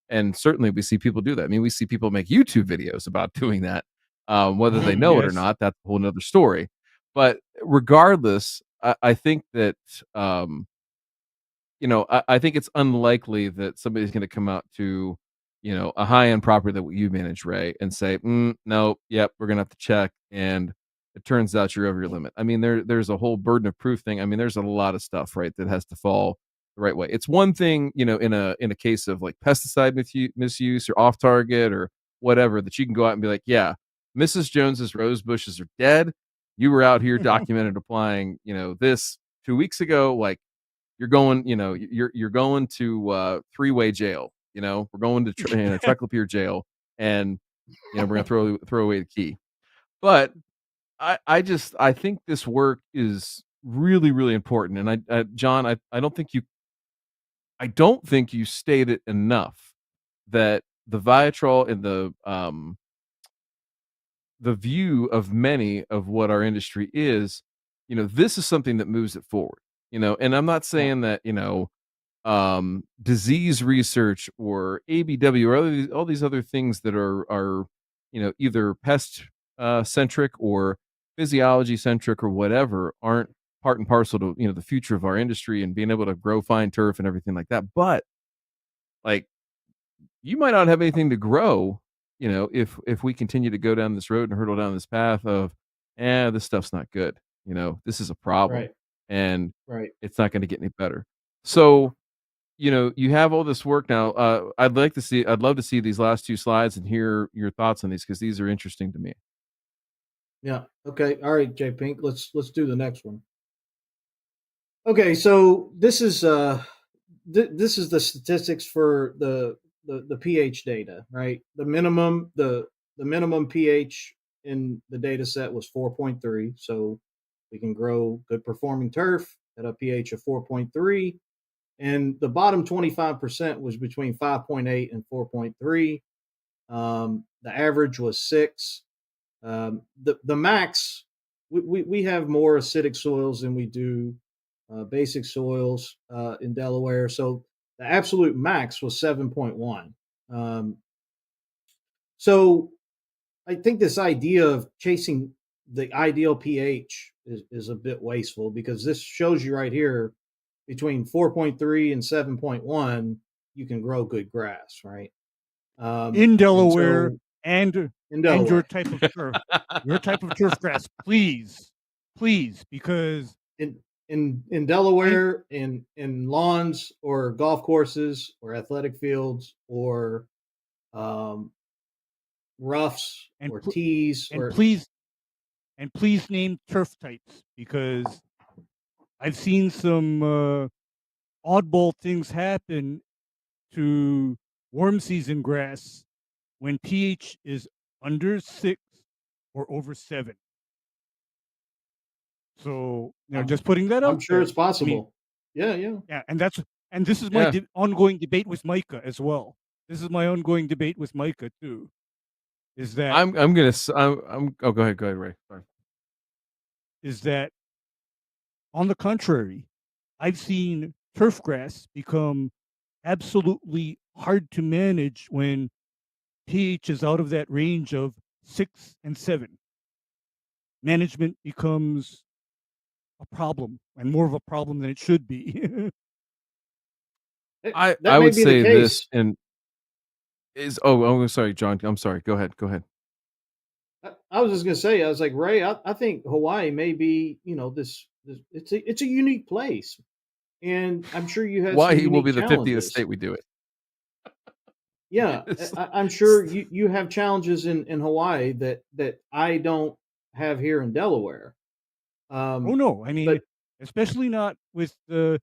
And certainly we see people do that. I mean, we see people make YouTube videos about doing that. Whether they know it or Yes. not, that's a whole nother story. But regardless, I think that I think it's unlikely that somebody's going to come out to, a high end property that you manage, Ray, and say, no, yep, we're going to have to check. And it turns out you're over your limit. I mean, there's a whole burden of proof thing. I mean, there's a lot of stuff, right, that has to fall the right way. It's one thing, in a case of like pesticide misuse or off target or whatever, that you can go out and be like, yeah, Mrs. Jones's rose bushes are dead. You were out here documented applying, this 2 weeks ago. Like, you're going to three-way jail. We're going to Triclopyr jail, and we're gonna throw away the key. But I think this work is really, really important. And John, I don't think you stated enough that the Viatrol and the view of many of what our industry is, this is something that moves it forward. And I'm not Yeah. saying that, disease research or ABW or all these other things that are either pest centric or physiology centric or whatever aren't part and parcel to the future of our industry and being able to grow fine turf and everything like that. But like, you might not have anything to grow, if we continue to go down this road and hurtle down this path of, this stuff's not good. This is a problem, Right. and Right. it's not going to get any better. So, you have all this work now. I'd love to see these last two slides and hear your thoughts on these, because these are interesting to me. Yeah. Okay. All right, J Pink. Let's do the next one. Okay, so this is the statistics for the pH data, right? The minimum pH in the data set was 4.3, so we can grow good performing turf at a pH of 4.3, and the bottom 25% was between 5.8 and 4.3. The average was 6. The max, we have more acidic soils than we do basic soils in Delaware. So the absolute max was 7.1. Um, so I think this idea of chasing the ideal pH is a bit wasteful because this shows you right here between 4.3 and 7.1, you can grow good grass, right? In And Delaware so and in your Delaware, type of turf grass, please, because in I Delaware, in lawns or golf courses or athletic fields or um, roughs and or pl- tees and or please name turf types because I've seen some oddball things happen to warm season grass when pH is under 6 or over 7. So, I'm just putting that I'm out sure there. it's I mean, possible. Yeah, yeah. yeah, and this is my Yeah, ongoing debate with Micah as well. This is my ongoing debate with Micah too. Is that I'm gonna. I'm. Oh, go ahead, Ray. Sorry. is that on the contrary, I've seen turf grass become absolutely hard to manage when pH is out of that range of 6 and 7. Management becomes a problem and more of a problem than it should be. I That may would be the say this case. and is. Oh, sorry, John. I'm sorry. Go ahead. Go ahead. I was just gonna say, I was like, Ray, I think Hawaii may be, this it's a unique place. And I'm sure you had some Why he will unique be the 50th challenges. state we do it. Yeah, It's- I'm sure you have challenges in Hawaii that I don't have here in Delaware. Oh Um, no, I mean, but especially not with the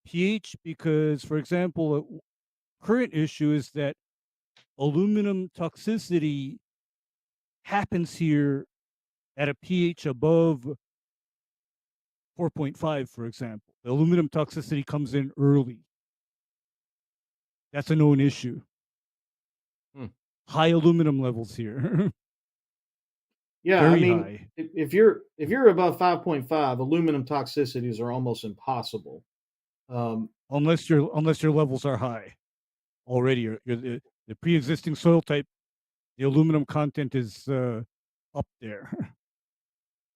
pH, because, for example, a current issue is that aluminum toxicity happens here at a pH above 4.5, for example. The aluminum toxicity comes in early. That's a known issue. Hmm. High aluminum levels here, yeah, I very mean, high, if you're above 5.5, aluminum toxicities are almost impossible. Um, unless your levels are high already. The pre-existing soil type, the aluminum content is up there.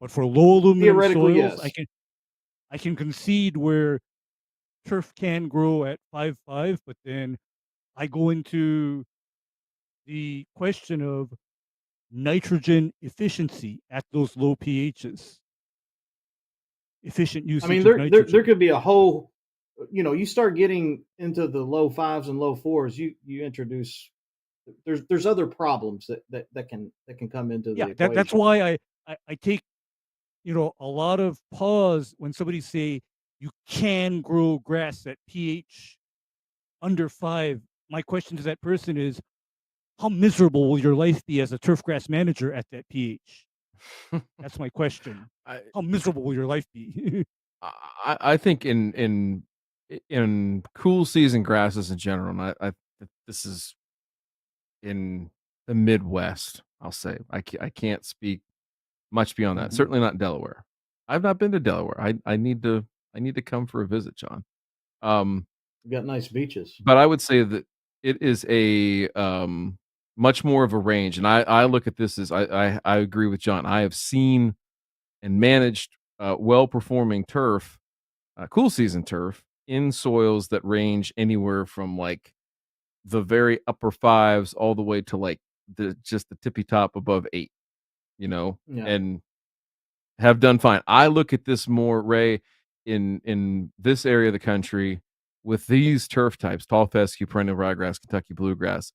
But for low aluminum Theoretically, soils, yes. I can concede where turf can grow at 5.5, but then I go into the question of nitrogen efficiency at those low pHs, efficient I mean, usage of there nitrogen. could be a whole, you start getting into the low fives and low fours, you introduce there's other problems that can come into the Yeah, that's equation. why I take a lot of pause when somebody say you can grow grass at pH under 5. My question to that person is, how miserable will your life be as a turf grass manager at that pH? That's my question. I, How miserable will your life be? I think in cool season grasses in general, and this is in the Midwest. I'll say I can't speak much beyond that. Mhm. Certainly not Delaware. I've not been to Delaware. I need to come for a visit, John. Um, You got nice beaches. but I would say that it is a much more of a range, and I look at this as I agree with John. I have seen and managed well performing turf, cool season turf in soils that range anywhere from like the very upper fives all the way to like the tippy top above 8, Yeah. and have done fine. I look at this more, Ray, in this area of the country with these turf types, tall fescue, perennial ryegrass, Kentucky bluegrass,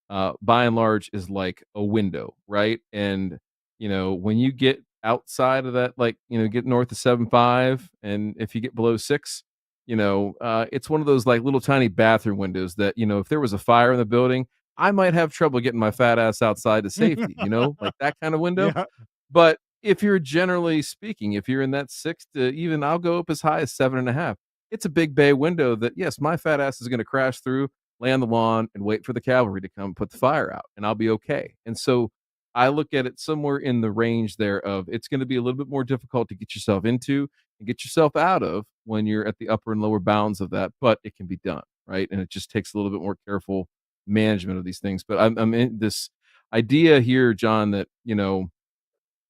by and large is like a window, right? And when you get outside of that, like get north of 7.5, and if you get below 6, it's one of those like little tiny bathroom windows that if there was a fire in the building, I might have trouble getting my fat ass outside to safety, like that kind of window. Yeah. But if you're generally speaking, if you're in that 6 to even I'll go up as high as 7.5, it's a big bay window that, yes, my fat ass is going to crash through, lay on the lawn, and wait for the cavalry to come put the fire out, and I'll be okay. And so I look at it somewhere in the range there of it's going to be a little bit more difficult to get yourself into and get yourself out of when you're at the upper and lower bounds of that, but it can be done, right? And it just takes a little bit more careful management of these things. But I'm in this idea here, John, that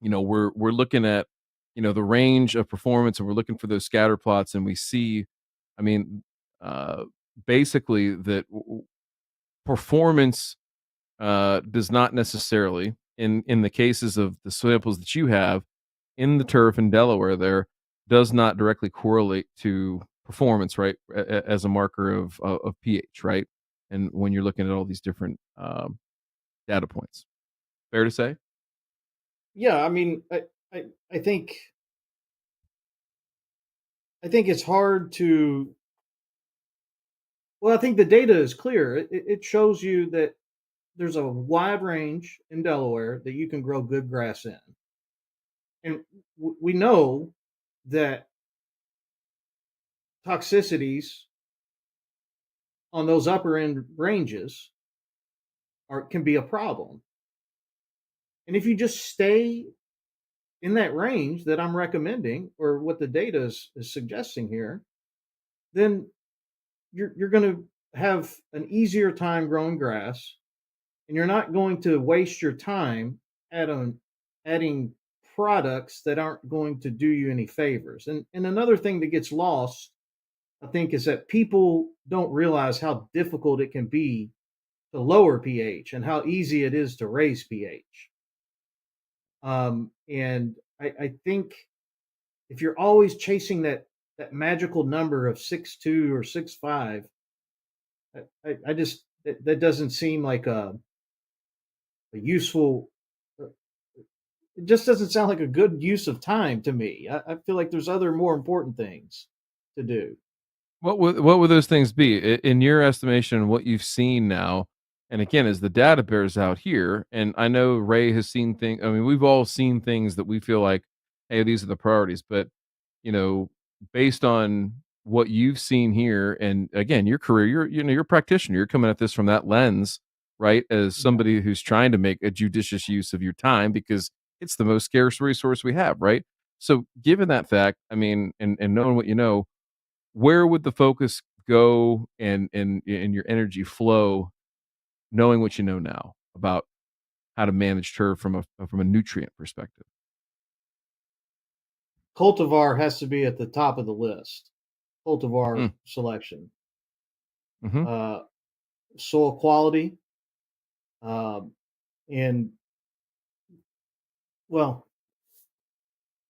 we're looking at the range of performance, and we're looking for those scatter plots, and we see, I mean, uh, basically that performance does not necessarily, in the cases of the samples that you have in the turf in Delaware, there does not directly correlate to performance, right? As a marker of pH, right? And when you're looking at all these different data points, fair to say. Yeah, I mean, I, I think I think it's hard to. Well, I think the data is clear. It shows you that there's a wide range in Delaware that you can grow good grass in, and we know that toxicities on those upper end ranges can be a problem. And if you just stay in that range that I'm recommending, or what the data is suggesting here, then you're going to have an easier time growing grass, and you're not going to waste your time adding adding products that aren't going to do you any favors. And another thing that gets lost, I think, is that people don't realize how difficult it can be to lower pH and how easy it is to raise pH. And I think if you're always chasing that magical number of 6.2 or 6.5, I just that doesn't seem like a useful. uh, It just doesn't sound like a good use of time to me. I feel like there's other more important things to do. What would those things be in your estimation? What you've seen now, and again, as the data bears out here, and I know Ray has seen things. I mean, we've all seen things that we feel like, hey, these are the priorities. But you know, based on what you've seen here, and again, your career, you're a practitioner. You're coming at this from that lens, right? As Yeah. somebody who's trying to make a judicious use of your time because it's the most scarce resource we have, right? So, given that fact, I mean, and knowing what you know, where would the focus go and your energy flow, knowing what you know now about how to manage turf from a nutrient perspective? Cultivar has to be at the top of the list. Cultivar Mm, selection, mhm. uh, soil quality, um, and well,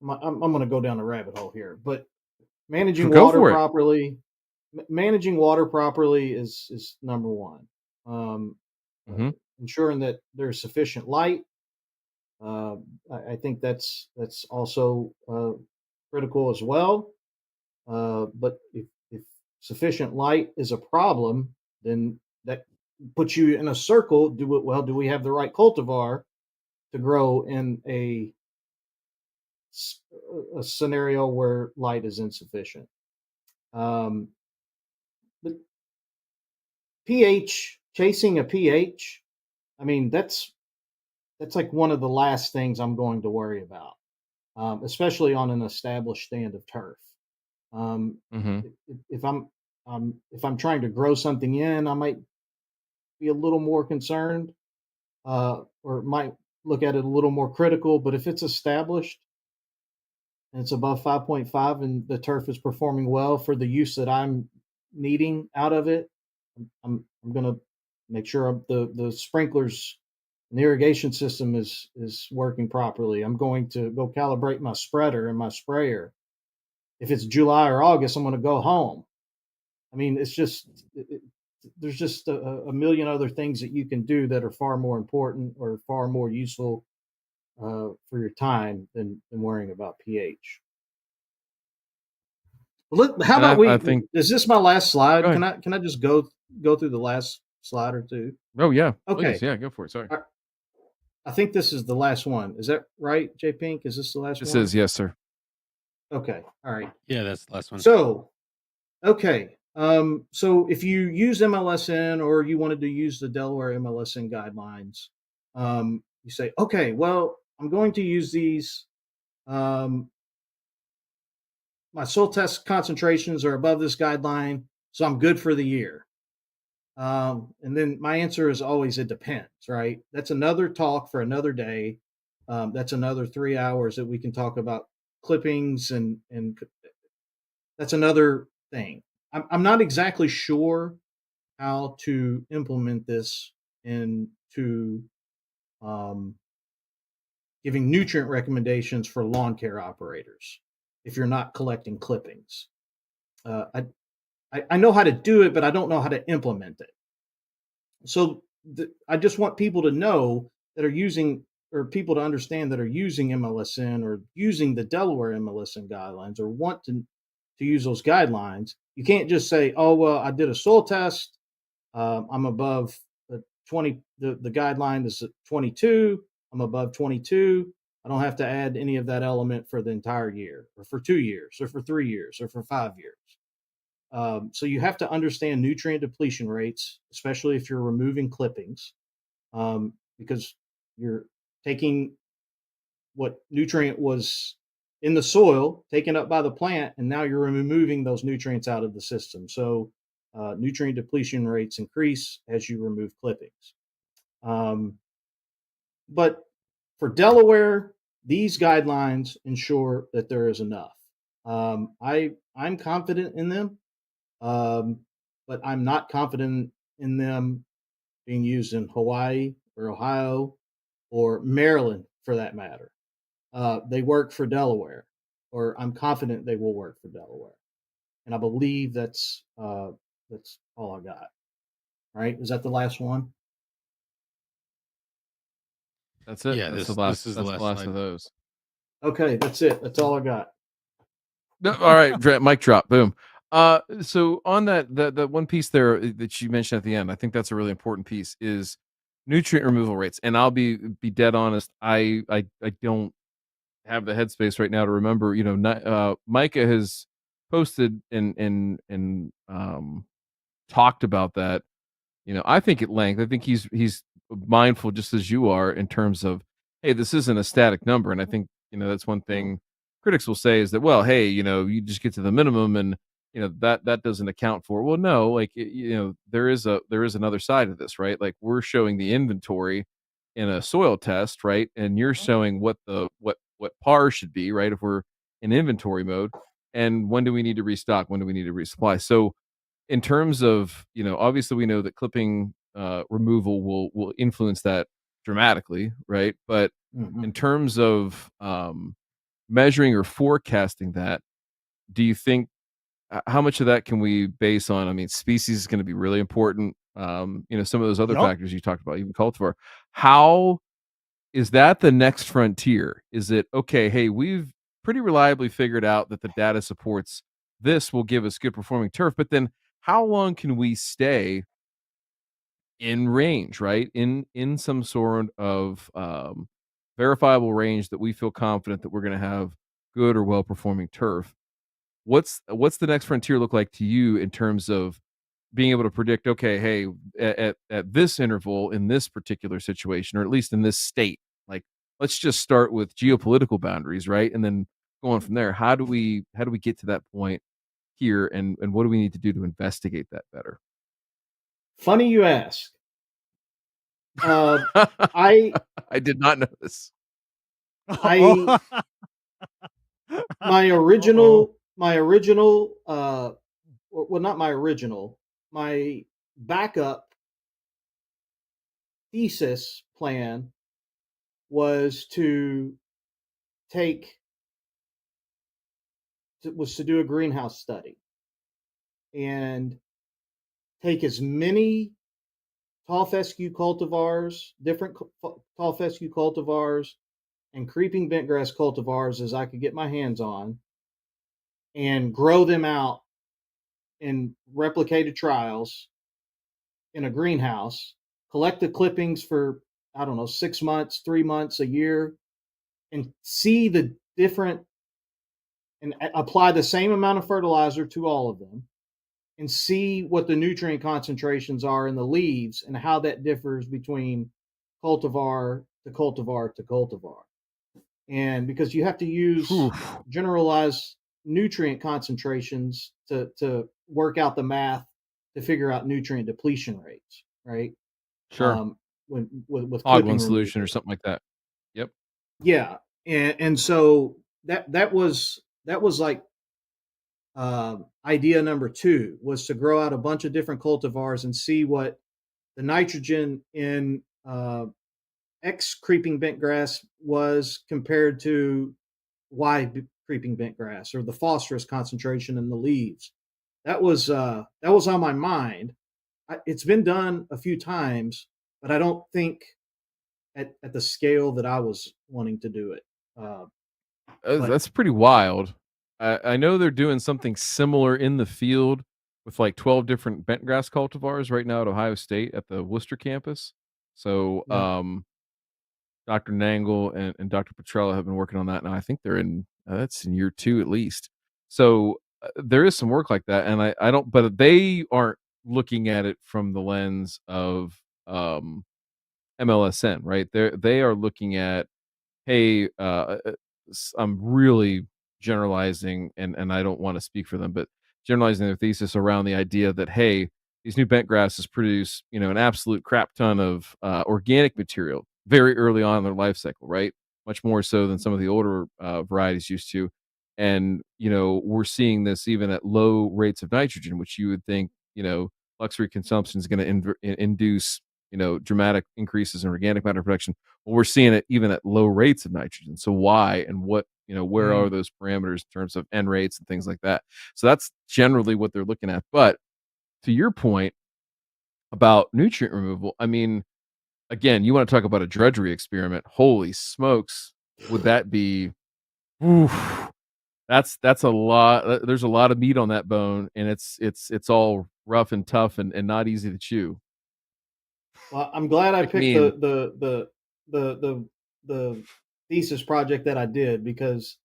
I'm going to go down a rabbit hole here, but managing Go water for it. properly, managing water properly is number one. Um, Mhm. ensuring that there's sufficient light. Uh, I think that's also critical as well. But if sufficient light is a problem, then that puts you in a circle. Do we have the right cultivar to grow in a scenario where light is insufficient? Um, but pH, chasing a pH, I mean that's like one of the last things I'm going to worry about, especially on an established stand of turf. Um, Mhm. if I'm trying to grow something in, I might be a little more concerned, or might look at it a little more critical. But if it's established and it's above 5.5 and the turf is performing well for the use that I'm needing out of it, I'm going to make sure the sprinklers and the irrigation system is working properly. I'm going to go calibrate my spreader and my sprayer. If it's July or August, I'm going to go home. I mean, it's just there's just a million other things that you can do that are far more important or far more useful for your time than worrying about pH. How And about I we? think Is this my last go slide? ahead. Can I just go through the last slide or two? Oh, yeah. Please, Okay, yeah, go for it, sorry. I, I think this is the last one. Is that right, J Pink? Is this the last This one? is yes, sir. Okay, all right. Yeah, that's the last one. So okay, so if you use MLSN or you wanted to use the Delaware MLSN guidelines, you say, okay, well, I'm going to use these. Um, my soil test concentrations are above this guideline, so I'm good for the year. And then my answer is always it depends, right? That's another talk for another day. That's another 3 hours that we can talk about clippings and that's another thing. I'm not exactly sure how to implement this into um, giving nutrient recommendations for lawn care operators if you're not collecting clippings. Uh, I know how to do it, but I don't know how to implement it. So I just want people to know that are using or people to understand that are using MLSN or using the Delaware MLSN guidelines or want to use those guidelines. You can't just say, "Oh well, I did a soil test. I'm above the 20. The guideline is at 22. I'm above 22. I don't have to add any of that element for the entire year, or for 2 years, or for 3 years, or for 5 years." So you have to understand nutrient depletion rates, especially if you're removing clippings, because you're taking what nutrient was in the soil, taken up by the plant, and now you're removing those nutrients out of the system. So nutrient depletion rates increase as you remove clippings. But for Delaware, these guidelines ensure that there is enough. I'm confident in them, um, but I'm not confident in them being used in Hawaii or Ohio or Maryland for that matter. They work for Delaware, or I'm confident they will work for Delaware, and I believe that's all I got. Right? Is that the last one? That's it. Yeah, That's the this last. is the That's the last last slide. of those. Okay, that's it. That's all I got. No, all right, mic drop. Boom. So on that one piece there that you mentioned at the end, I think that's a really important piece is nutrient removal rates. And I'll be dead honest. I don't have the headspace right now to remember. Micah has posted and talked about that. I think at length. I think he's mindful just as you are in terms of, hey, this isn't a static number. And I think, that's one thing critics will say is that, well, hey, you just get to the minimum and that doesn't account for it. Well, no, like there is another side of this, right? Like we're showing the inventory in a soil test, right? And you're showing what par should be, right? If we're in inventory mode. And when do we need to restock? When do we need to resupply? So in terms of, obviously we know that clipping removal will influence that dramatically, right? But Mm-hmm. in terms of measuring or forecasting that, do you think how much of that can we base on? I mean, species is going to be really important. Some of those other Yup. factors you talked about, even cultivar. How is that the next frontier? Is it okay? Hey, we've pretty reliably figured out that the data supports this will give us good performing turf, but then how long can we stay in range, right? In some sort of verifiable range that we feel confident that we're going to have good or well performing turf. What's the next frontier look like to you in terms of being able to predict, okay, hey, at this interval in this particular situation, or at least in this state, like let's just start with geopolitical boundaries, right? And then going from there, how do we get to that point here and what do we need to do to investigate that better? Funny you ask. I I did not know this. I my Uh-oh. original well, not my original, my backup thesis plan was take to do a greenhouse study and take as many tall fescue cultivars, different tall fescue cultivars, and creeping bentgrass cultivars as I could get my hands on, and grow them out in replicated trials in a greenhouse, collect the clippings for, I don't know, 6 months, 3 months, a year, and see the different and apply the same amount of fertilizer to all of them and see what the nutrient concentrations are in the leaves and how that differs between cultivar to cultivar to cultivar. And because you have to use Oof. generalized nutrient concentrations to work out the math to figure out nutrient depletion rates, right? Sure. With clipping Ogling solution or removal. something like that. Yep. Yeah, and so that was like idea number two, was to grow out a bunch of different cultivars and see what the nitrogen in X creeping bent grass was compared to Y creeping bent grass, or the phosphorus concentration in the leaves. That was on my mind. It's been done a few times, but I don't think at the scale that I was wanting to do it. Uh, but That's pretty wild. I know they're doing something similar in the field with like 12 different bentgrass cultivars right now at Ohio State at the Worcester campus. So, yeah, Dr. Nangle and Dr. Petrella have been working on that now. I think they're in that's in year 2 at least. So, there is some work like that, and I don't, but they aren't looking at it from the lens of MLSN, right? They are looking at, hey, I'm really generalizing, and I don't want to speak for them, but generalizing their thesis around the idea that, hey, these new bent grasses produce, an absolute crap ton of organic material very early on in their life cycle, right? Much more so than some of the older varieties used to. And, we're seeing this even at low rates of nitrogen, which you would think, luxury consumption is going to induce, dramatic increases in organic matter production. Well, we're seeing it even at low rates of nitrogen. So why and what, where are mm, those parameters in terms of N rates and things like that? So that's generally what they're looking at. But to your point about nutrient removal, I mean, again, you want to talk about a drudgery experiment. Holy smokes, would that be oof, that's a lot. There's a lot of meat on that bone, and it's all rough and tough and not easy to chew. well, I'm glad I I picked mean, the thesis project that I did, because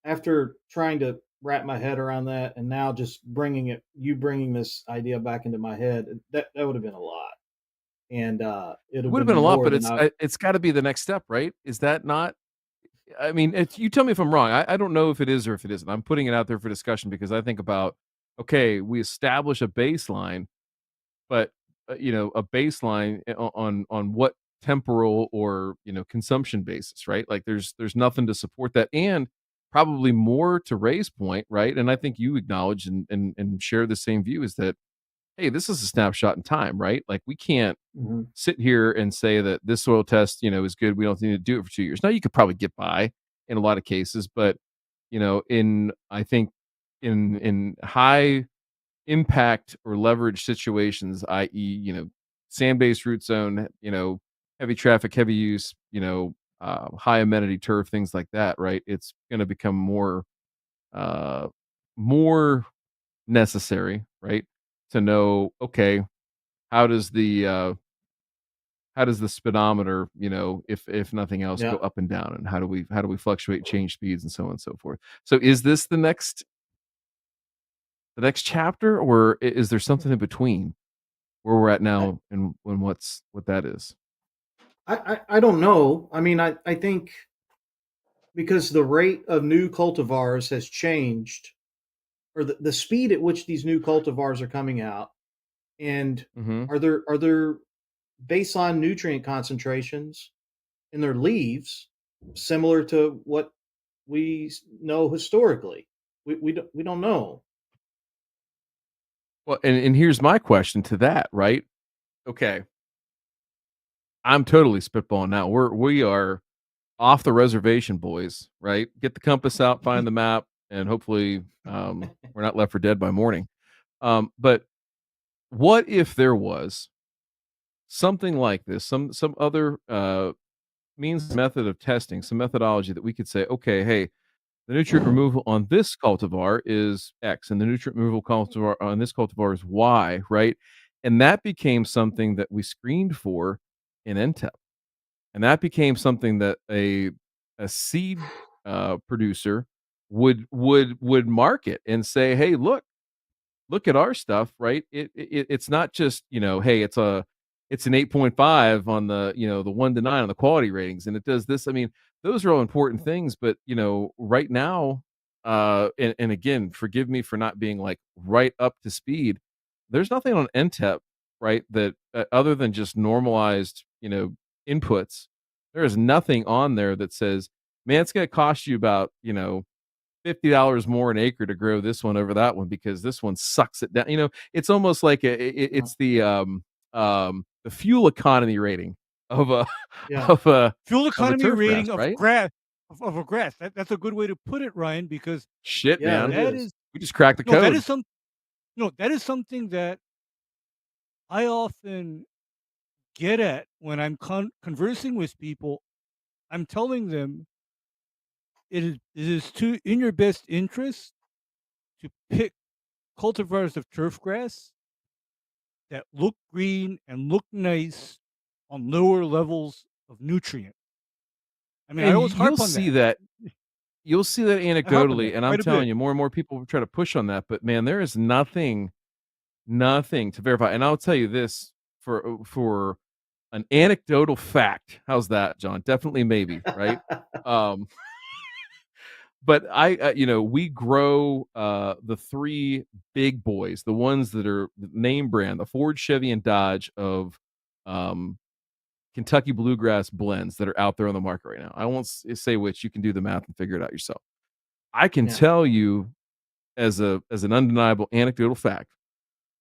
after trying to wrap my head around that, and now just bringing this idea back into my head, that would have been a lot, and it'd it have would have been been a lot, more but than I. it's got to be the next step, right? Is that not? I mean, you tell me if I'm wrong. I don't know if it is or if it isn't. I'm putting it out there for discussion because I think about, okay, we establish a baseline, but a baseline on what temporal or consumption basis, right? Like there's nothing to support that, and probably more to Ray's point, right? And I think you acknowledge and share the same view, is that, hey, this is a snapshot in time, right? Like we can't Mhm, sit here and say that this soil test, is good. We don't need to do it for 2 years. Now you could probably get by in a lot of cases, but in I think in high impact or leverage situations, i.e., sand based root zone, heavy traffic, heavy use, high amenity turf, things like that, right? It's going to become uh, more necessary, right? To know, okay, how does the speedometer, if nothing else, go yeah. up and down, and how do we fluctuate, change speeds, and so on and so forth. So is this the next chapter, or is there something in between where we're at I, now and what that is? I don't know. I mean, I think because the rate of new cultivars has changed, or the speed at which these new cultivars are coming out, and Hmm. are there baseline nutrient concentrations in their leaves similar to what we know historically? We don't know. Well, and here's my question to that, right? Okay, I'm totally spitballing now. We are off the reservation, boys, right? Get the compass out, find the map, and hopefully we're not left for dead by morning. But what if there was something like this, some other means, method of testing, some methodology that we could say, okay, hey, the nutrient removal on this cultivar is X, and the nutrient removal cultivar on this cultivar is Y, right? And that became something that we screened for in NTEP, and that became something that a seed producer would market and say, hey, look at our stuff, right? It's not just, hey, it's an 8.5 on the, the 1 to 9 on the quality ratings, and it does this. I mean, those are all important things, but right now, and again, forgive me for not being like right up to speed. there's nothing on NTEP, right, that other than just normalized, inputs, there is nothing on there that says, man, it's going to cost you about, $50 more an acre to grow this one over that one because this one sucks it down. It's almost like Yeah. it's the fuel economy rating of a Yeah. of a Fuel of a economy turf grass, rating of right? grass of a grass. That's a good way to put it, Ryan, because Shit, Yeah, it man. that is. is We just cracked the no, that code. is some no, that is something that I often get at when I'm conversing with people. I'm telling them it is to in your best interest to pick cultivars of turf grass that look green and look nice on lower levels of nutrient. I mean, I And always you'll harp on see that. that I harp on anecdotally, that and I'm quite a bit. telling you, more and more people try to push on that, but man, there is nothing to verify. And I'll tell you this for an anecdotal fact. How's that, John? Definitely maybe, right? Um, but we grow the three big boys, the ones that are the name brand, the Ford, Chevy, and Dodge of um, Kentucky bluegrass blends that are out there on the market right now. I won't say which. You can do the math and figure it out yourself. I can Yeah. tell you as an undeniable anecdotal fact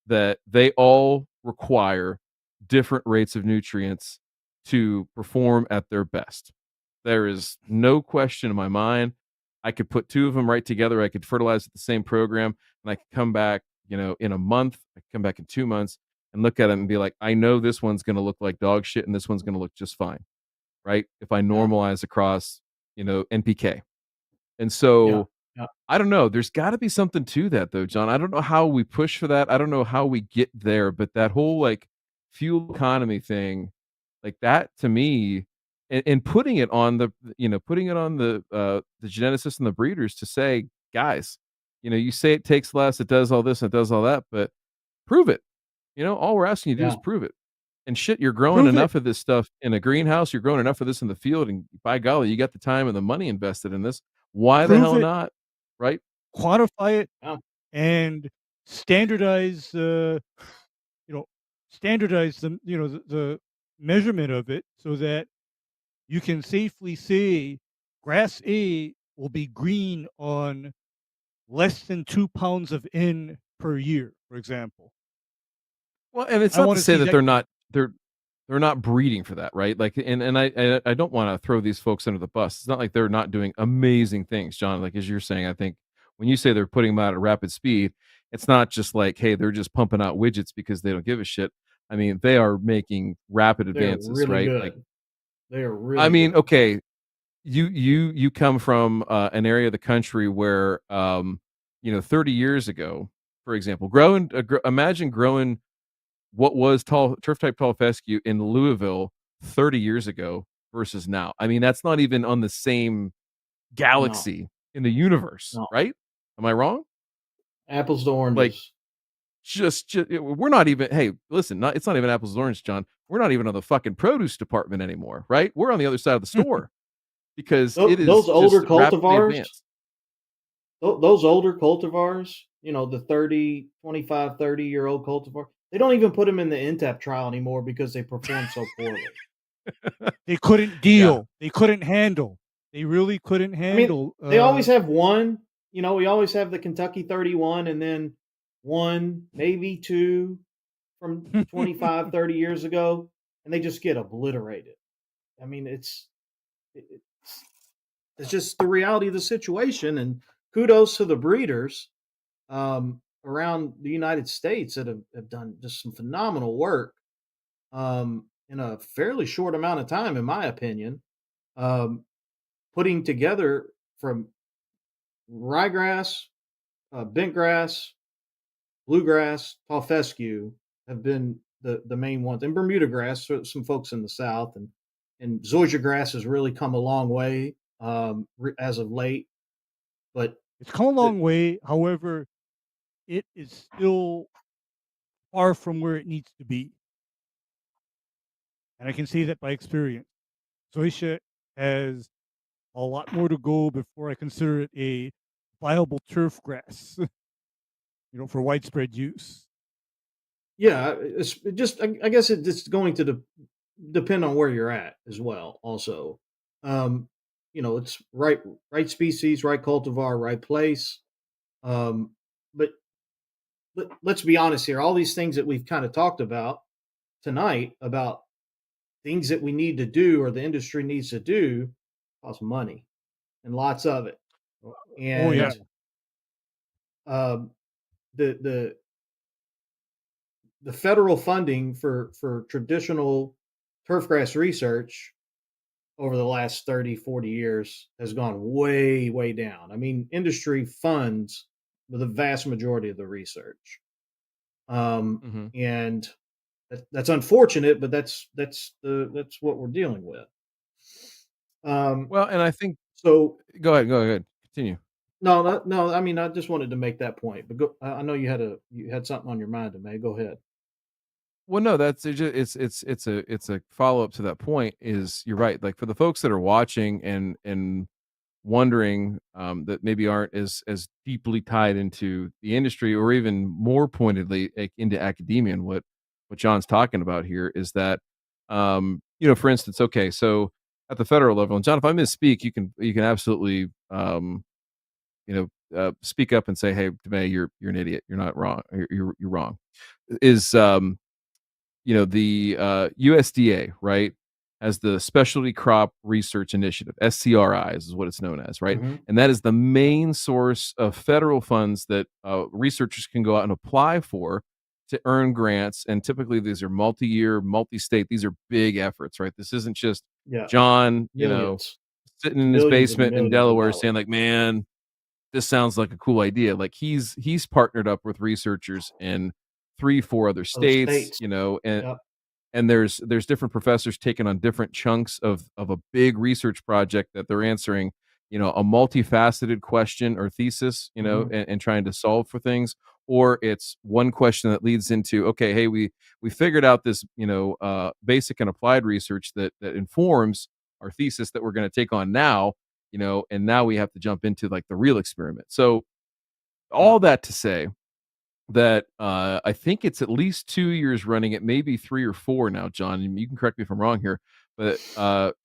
that they all require different rates of nutrients to perform at their best. There is no question in my mind. I could put two of them right together. I could fertilize with the same program, and I could come back, in a month. I could come back in 2 months and look at it and be like, I know this one's going to look like dog shit, and this one's going to look just fine, right? If I Yeah. normalize across, NPK. And Yeah. so Yeah. I don't know. There's gotta be something to that though, John. I don't know how we push for that. I don't know how we get there, but that whole like fuel economy thing, like that to me, and putting it on the geneticists and the breeders to say, guys, you say it takes less, it does all this, and it does all that, but prove it. All we're asking you to do is Yeah. prove it. And shit, you're growing Prove it. enough of this stuff in a greenhouse, you're growing enough of this in the field, and by golly, you got the time and the money invested in this. Why the Prove hell it. not? Right? Quantify it Yeah. and standardize. You know, standardize the measurement of it so that you can safely say grass A will be green on less than 2 pounds of N per year, for example. Well, and it's I not want to to say see that that. they're not breeding for that, right? Like, and I don't want to throw these folks under the bus. It's not like they're not doing amazing things, John. Like as you're saying, I think when you say they're putting them out at rapid speed, it's not just like, hey, they're just pumping out widgets because they don't give a shit. I mean, they are making rapid They're advances, really right? Like, good. They are I really mean, good. okay, you come from an area of the country where 30 years ago, for example, imagine growing what was tall turf type tall fescue in Louisville 30 years ago versus now. I mean, that's not even on the same No. galaxy in the universe, No. right? Am I wrong? Apples to Like oranges. just we're not even, hey, listen, it's not even apples and oranges, John. We're not even on the fucking produce department anymore, right? We're on the other side of the store because it Those is older just rapidly cultivars, advanced. those older cultivars, the 30, 25, 30-year-old cultivar, they don't even put them in the NTAP trial anymore because they perform so poorly. They couldn't Yeah. deal. They couldn't handle. They really couldn't I mean, handle. they always have one, we always have the Kentucky 31 and then one, maybe two from 25, 30 years ago, and they just get obliterated. I mean, it's it's just the reality of the situation, and kudos to the breeders around the United States that have done just some phenomenal work in a fairly short amount of time, in my opinion, um, putting together from ryegrass, bentgrass, bluegrass, tall fescue have been the main ones, and Bermuda grass. So some folks in the South, and zoysia grass has really come a long way as of late. But It's come a the, long way. However, it is still far from where it needs to be, and I can say that by experience. Zoysia has a lot more to go before I consider it a viable turf grass, for widespread use. Yeah, it's it just I guess it's going to depend on where you're at as well. Also, um, it's right species, right cultivar, right place. Um, but let's be honest here. All these things that we've kind of talked about tonight about things that we need to do or the industry needs to do cost money and lots of it. Oh yeah. And um, the the the federal funding for traditional turfgrass research over the last 30, 40 years has gone way, way down. I mean, industry funds the vast majority of the research. Hmm. And that's unfortunate, but that's what we're dealing with. Um, Well, and I think so go ahead, continue. no, no. I mean, I just wanted to make that point. But I know you had something on your mind, to May. Go ahead. Well, no, that's it's a follow up to that point. Is you're right. Like for the folks that are watching and wondering that maybe aren't as deeply tied into the industry, or even more pointedly into academia, and what John's talking about here is that for instance, okay, so at the federal level, and John, if I misspeak, you can absolutely speak up and say, hey, Demay, you're an idiot, you're not wrong, you're wrong. Is the USDA, right, as the Specialty Crop Research Initiative, SCRI is what it's known as, right? Hmm. And that is the main source of federal funds that researchers can go out and apply for to earn grants. And typically these are multi-year, multi-state. These are big efforts, right? This isn't just Yeah, John, millions. sitting It's in his millions and basement in millions of Delaware dollars. saying like, man, this sounds like a cool idea. Like he's partnered up with researchers in 3, 4 other Other states, states. and Yep. there's different professors taking on different chunks of a big research project that they're answering, a multifaceted question or thesis, Hmm. and trying to solve for things, or it's one question that leads into, okay, hey, we figured out this, basic and applied research that informs our thesis that we're going to take on now, and now we have to jump into like the real experiment. So Yeah. all that to say that, I think it's at least 2 years running, it may be 3 or 4 now, John, and you can correct me if I'm wrong here, but,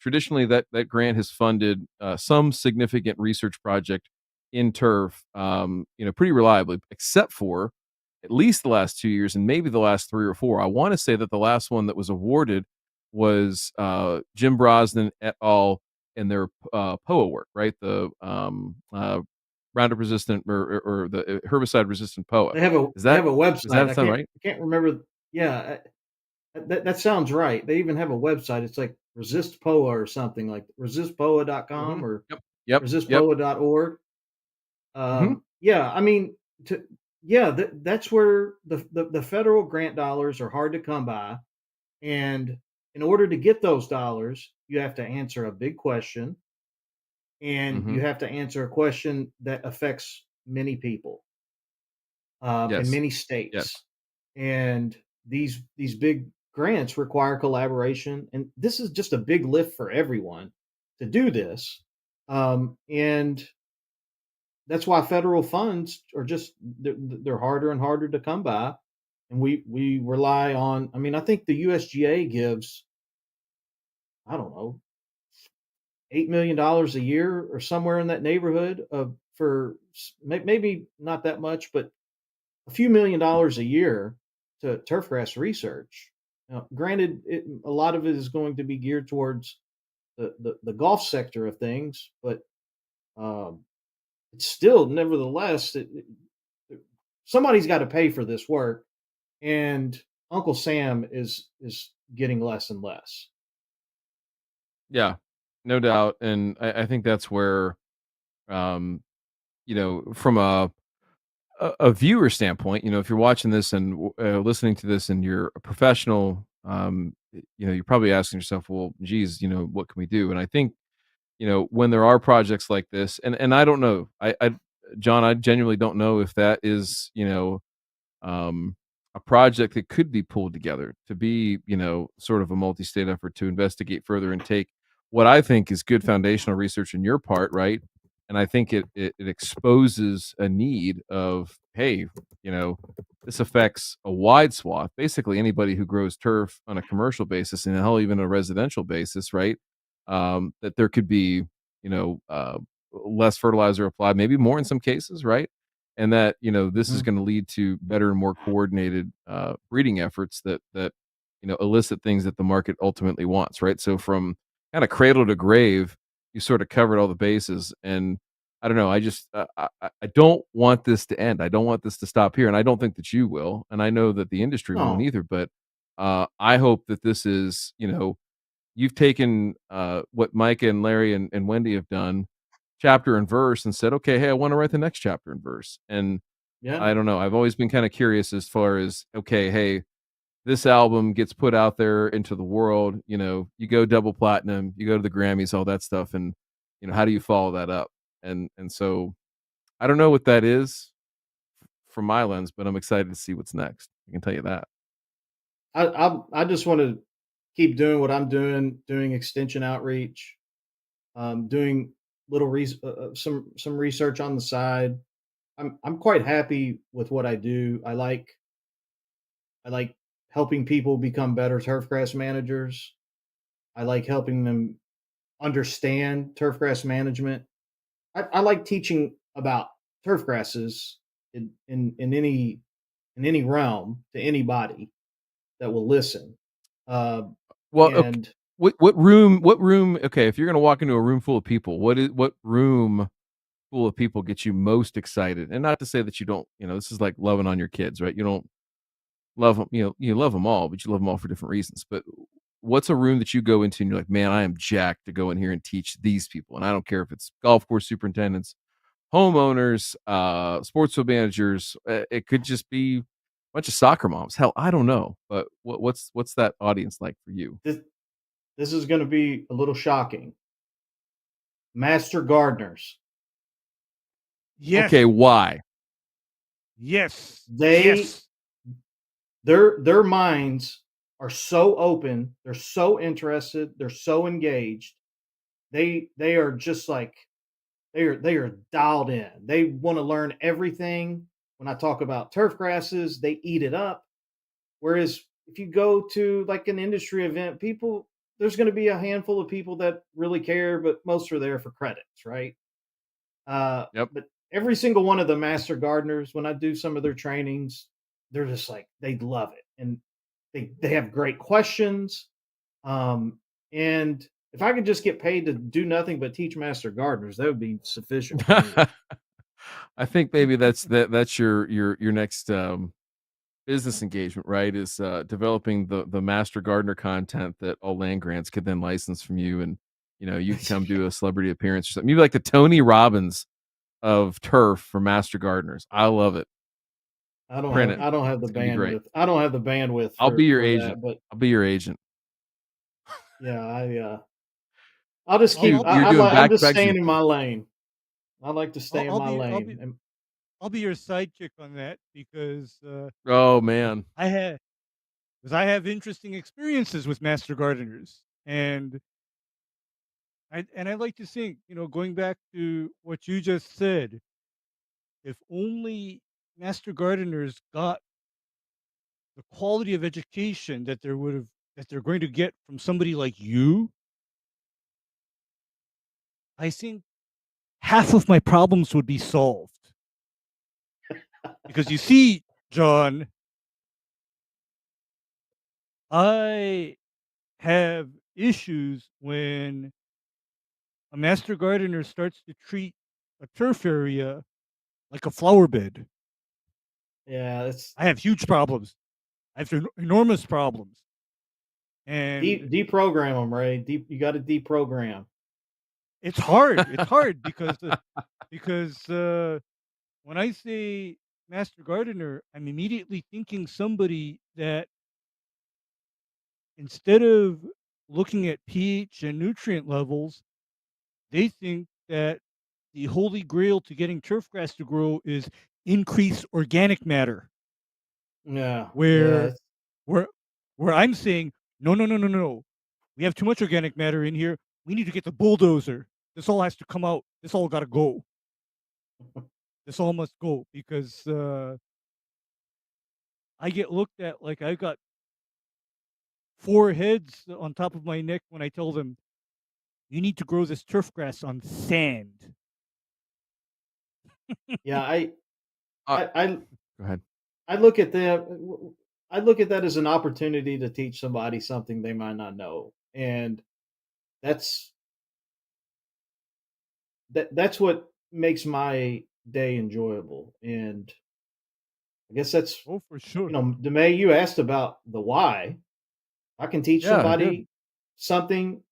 traditionally, that grant has funded, some significant research project in turf, pretty reliably, except for at least the last 2 years and maybe the last 3 or 4. I wanna say that the last one that was awarded was, Jim Brosnan et al. In their, POA work, right? The, Roundup resistant or the herbicide resistant POA. Is They have that a does website. that sound right? I can't remember. Yeah, that sounds right. They even have a website. It's like Resist POA or something like resistpoa.com Mhm. or Yep. Yep. Yep. resistpoa.org. Mhm. Yeah, I mean, to yeah, that's where the federal grant dollars are hard to come by, and in order to get those dollars, you have to answer a big question, and you Mhm. have to answer a question that affects many people in Yes. many Yes. states. And these big grants require collaboration, and this is just a big lift for everyone to do this. And that's why federal funds are just they're harder and harder to come by, and we rely on. I mean, I think the USGA gives, I don't know, $8 million a year or somewhere in that neighborhood of for maybe not that much, but a few $1 million a year to turfgrass research. Now, granted, a lot of it is going to be geared towards the golf sector of things, but um, it's still, nevertheless, somebody's got to pay for this work, and Uncle Sam is getting less and less. Yeah. No doubt, and I think that's where, um, from a viewer standpoint, if you're watching this and listening to this and you're a professional, you're probably asking yourself, well, geez, what can we do? And I think, when there are projects like this, and I don't know, John, I genuinely don't know if that is, um, a project that could be pulled together to be, sort of a multi-state effort to investigate further and take what I think is good foundational research on your part, right? And I think it exposes a need of, hey, you know, this affects a wide swath, basically anybody who grows turf on a commercial basis and hell, even a residential basis, right? That there could be, you know, less fertilizer applied, maybe more in some cases, right? And that, you know, this is Mhm. going to lead to better and more coordinated breeding efforts that you know elicit things that the market ultimately wants, right? So from kind of cradle to grave, you sort of covered all the bases. And I don't know. I just I don't want this to end. I don't want this to stop here, and I don't think that you will. And I know that the industry won't No, either. But I hope that this is, you know, you've taken what Micah and Larry and Wendy have done, chapter and verse, and said, okay, hey, I want to write the next chapter and verse. And yeah, I don't know. I've always been kind of curious as far as, okay, hey, this album gets put out there into the world. You know, you go double platinum, you go to the Grammys, all that stuff, and you know, how do you follow that up? And so I don't know what that is from my lens, but I'm excited to see what's next. I can tell you that. I just want to keep doing what I'm doing, doing extension outreach, doing some research on the side. I'm quite happy with what I do. I like helping people become better turfgrass managers. I like helping them understand turfgrass management. I like teaching about turfgrasses in any realm to anybody that will listen. Uh, Well, okay, and what room? Okay, if you're gonna walk into a room full of people, what room full of people gets you most excited? And not to say that you don't, you know, this is like loving on your kids, right? You don't love them, you know, you love them all, but you love them all for different reasons. But what's a room that you go into and you're like, man, I am jacked to go in here and teach these people, and I don't care if it's golf course superintendents, homeowners, sportsfield managers. It could just be a bunch of soccer moms. Hell, I don't know. But what's that audience like for you? this is going to be a little shocking. Master gardeners, Okay, Yes, why? yes, they yes. their minds are so open, they're so interested, they're so engaged. They are just like they are dialed in. They want to learn everything. When I talk about turf grasses, they eat it up. Whereas if you go to like an industry event, people there's going to be a handful of people that really care, but most are there for credits, right? Yep. But every single one of the master gardeners, when I do some of their trainings, they're just like they love it, and they have great questions. And if I could just get paid to do nothing but teach master gardeners, that would be sufficient for me. I think maybe that's your next business engagement, right? Is developing the master gardener content that all land grants could then license from you, and you know you can come do a celebrity appearance or something. Maybe like the Tony Robbins of turf for master gardeners. I love it. Print it. I don't have the It's gonna be great. bandwidth. I don't have the bandwidth I'll be your for agent. that. But I'll be your agent. yeah, I'll just I'll, You I'll keep. be you're your doing I'm back to just back staying Zoom in my calls. lane. I like to I'll, stay in I'll my be I'll lane. be And I'll be your sidekick on that Oh man. I had because I have interesting experiences with master gardeners, and I like to think, going back to what you just said, if only master gardeners got the quality of education that they're going to get from somebody like you, I think half of my problems would be solved. Because you see, John, I have issues when a master gardener starts to treat a turf area like a flower bed. yeah, it's I have huge problems. I have enormous problems. And deprogram them, Ray. You got to deprogram. it's hard. It's hard because when I say master gardener, I'm immediately thinking somebody that instead of looking at pH and nutrient levels, they think that the holy grail to getting turf grass to grow is increase organic matter. Yeah, yeah. Where where where I'm saying, no, no, no, no, no. We have too much organic matter in here. We need to get the bulldozer. This all has to come out. This all got to go. This all must go because I get looked at like I've got 4 heads on top of my neck when I tell them, "You need to grow this turf grass on sand." Yeah, I Uh, I I Go ahead. I look at them. I look at that as an opportunity to teach somebody something they might not know, and that's that's what makes my day enjoyable. And I guess that's Oh, for sure. Demay, you asked about the why. I can teach Yeah, I did. somebody something,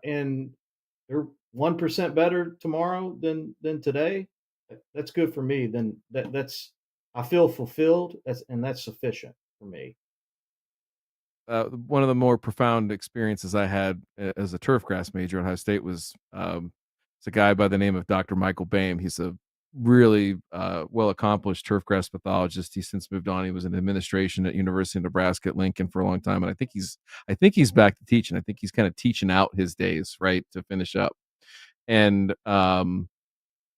and they're 1% better tomorrow than today. That's good for me. Then that's I feel fulfilled. That's sufficient for me. One of the more profound experiences I had as a turfgrass major at Ohio State was it's a guy by the name of Dr. Michael Boehm. He's a really well accomplished turfgrass pathologist. He's since moved on. He was in administration at University of Nebraska at Lincoln for a long time, and I think he's back to teaching. I think he's kind of teaching out his days, right, to finish up. And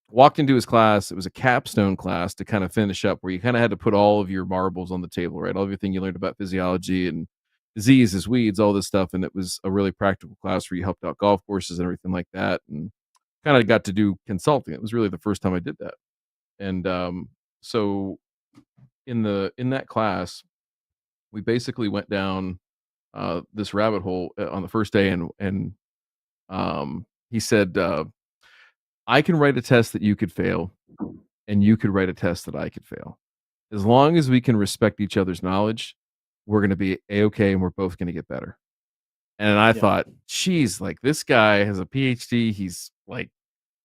walked into his class. It was a capstone class to kind of finish up, where you kind of had to put all of your marbles on the table, right? All of everything you learned about physiology and diseases, weeds, all this stuff. And it was a really practical class where you helped out golf courses and everything like that, and kind of got to do consulting. It was really the first time I did that. And so in that class, we basically went down this rabbit hole on the first day, and he said, "I can write a test that you could fail, and you could write a test that I could fail. As long as we can respect each other's knowledge, we're going to be a-okay, and we're both going to get better." And I Yeah. thought, geez, like, this guy has a PhD. He's like,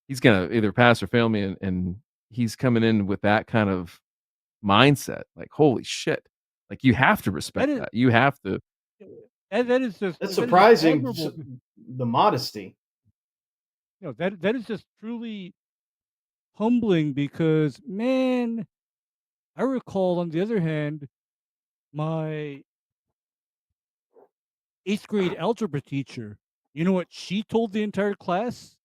he's going to either pass or fail me. And he's coming in with that kind of mindset. Like, holy shit. Like, you have to That respect is that. You have to. That's that is just surprising. admirable. The modesty. That is just truly humbling because, man, I recall, on the other hand, my 8th grade algebra teacher. You know what she told the entire class?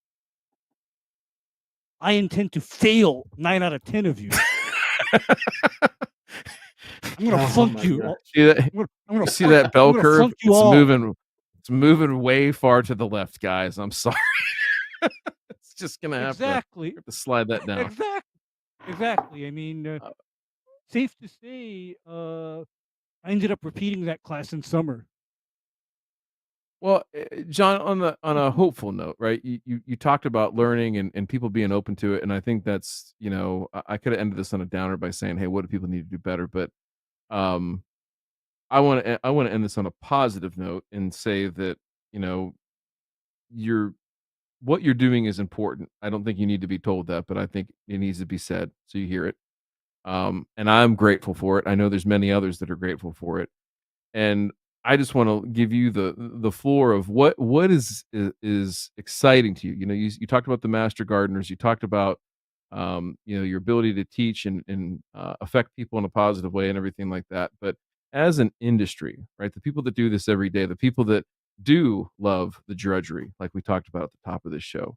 "I intend to fail 9 out of 10 of you. I'm gonna Oh flunk my you. See that? You see that I'm bell gonna curve? flunk you all." It's moving way far to the left, guys. I'm sorry. It's just gonna Exactly. have to slide that down. Exactly. I mean, Uh, safe to say, I ended up repeating that class in summer. Well, John, on a hopeful note, right? You talked about learning and people being open to it, and I think that's, I could have ended this on a downer by saying, "Hey, what do people need to do better?" But um, I want to end this on a positive note and say that, you know you're what you're doing is important. I don't think you need to be told that, but I think it needs to be said so you hear it. And I'm grateful for it. I know there's many others that are grateful for it. And I just want to give you the floor of what is exciting to you. You talked about the master gardeners. You talked about your ability to teach and affect people in a positive way and everything like that. But as an industry, right, the people that do this every day, the people that do love the drudgery, like we talked about at the top of this show,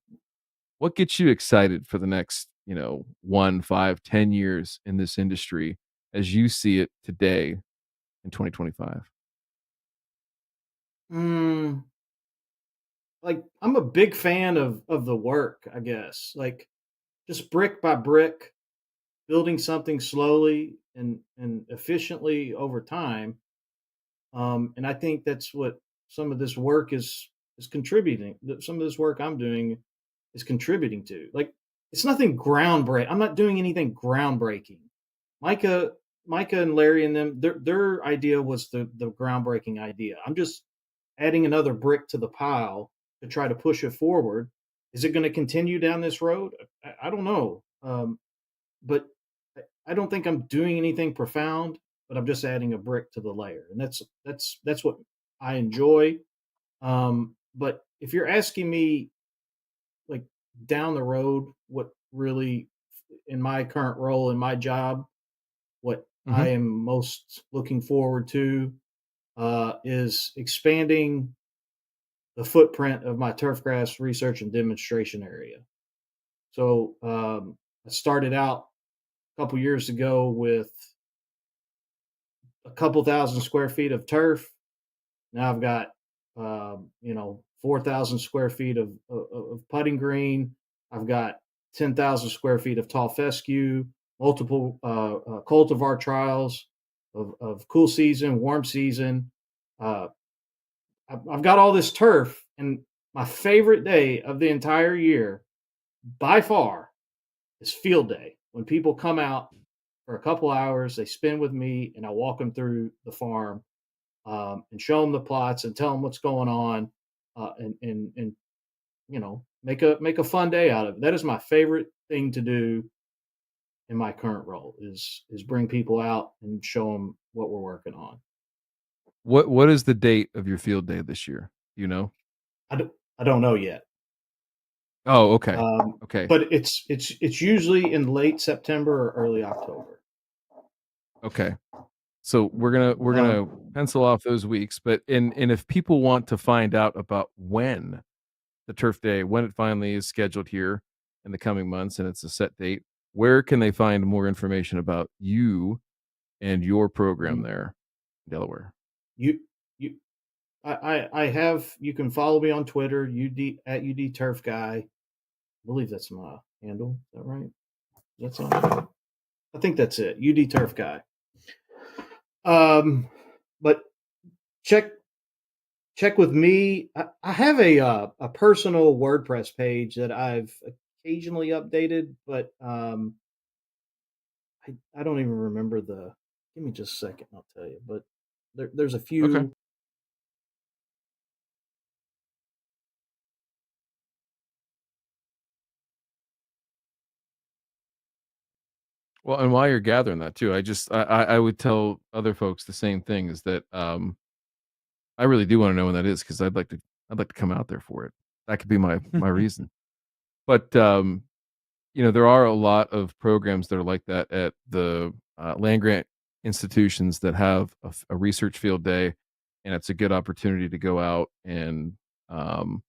what gets you excited for the next 1, 5, 10 years in this industry as you see it today in 2025? Mm, like I'm a big fan of the work, I guess. Like just brick by brick, building something slowly and efficiently over time. And I think that's what some of this work is contributing. Some of this work I'm doing is contributing to. Like it's nothing groundbreaking. I'm not doing anything groundbreaking. Micah, Micah and Larry and them, their idea was the groundbreaking idea. I'm just adding another brick to the pile to try to push it forward. Is it going to continue down this road? I don't know. But I don't think I'm doing anything profound, but I'm just adding a brick to the layer, and that's what I enjoy. But if you're asking me, like down the road, what really in my current role in my job, what I Mhm. am most looking forward to is expanding the footprint of my turfgrass research and demonstration area. So I started out a couple years ago with a couple thousand square feet of turf. Now I've got 4,000 square feet of putting green. I've got 10,000 square feet of tall fescue, multiple cultivar trials of cool season, warm season. Uh, I've got all this turf, and my favorite day of the entire year, by far, is field day. When people come out for a couple hours, they spend with me, and I walk them through the farm and show them the plots and tell them what's going on, and make a fun day out of it. That is my favorite thing to do in my current role is bring people out and show them what we're working on. What is the date of your field day this year? Do you know? I don't know yet. Oh, okay. Um, Okay. but it's usually in late September or early October. Okay. So we're gonna pencil off those weeks, but and if people want to find out about when the turf day, when it finally is scheduled here in the coming months and it's a set date, where can they find more information about you and your program Mhm. there in Delaware? You you I have you can follow me on Twitter, UDTurfGuy. I believe that's my handle. Is that right? That's on. I think that's it. UDTurfGuy. But check check with me. I have a personal WordPress page that I've occasionally updated, but I don't even remember the. Give me just a second. I'll tell you. But there's a Okay. few. Well, and while you're gathering that too, I would tell other folks the same thing is that I really do want to know when that is because I'd like to come out there for it. That could be my reason. But there are a lot of programs that are like that at the land grant institutions that have a research field day, and it's a good opportunity to go out and um,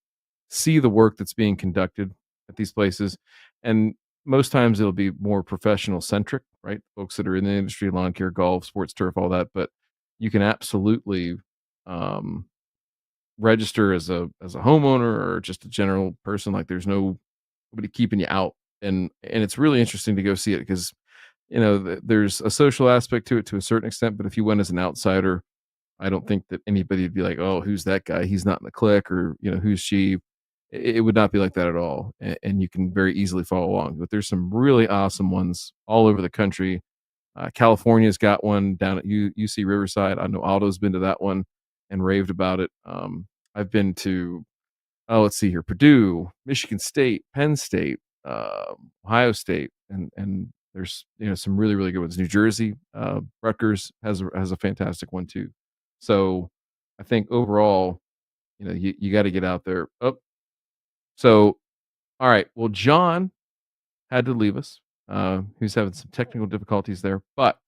see the work that's being conducted at these places. And most times it'll be more professional centric, right? Folks that are in the industry, lawn care, golf, sports turf, all that. But you can absolutely um, register as a homeowner or just a general person. Like there's nobody keeping you out, and it's really interesting to go see it because there's a social aspect to it to a certain extent. But if you went as an outsider, I don't think that anybody would be like, "Oh, who's that guy? He's not in the clique," or "Who's she?" It would not be like that at all, and you can very easily follow along. But there's some really awesome ones all over the country. California's got one down at UC Riverside. I know Aldo's been to that one and raved about it. I've been to, let's see here, Purdue, Michigan State, Penn State, Ohio State, and there's some really really good ones. New Jersey, Rutgers has a fantastic one too. So I think overall, you got to get out there. Oh, so all right. Well, John had to leave us. Who's having some technical difficulties there, but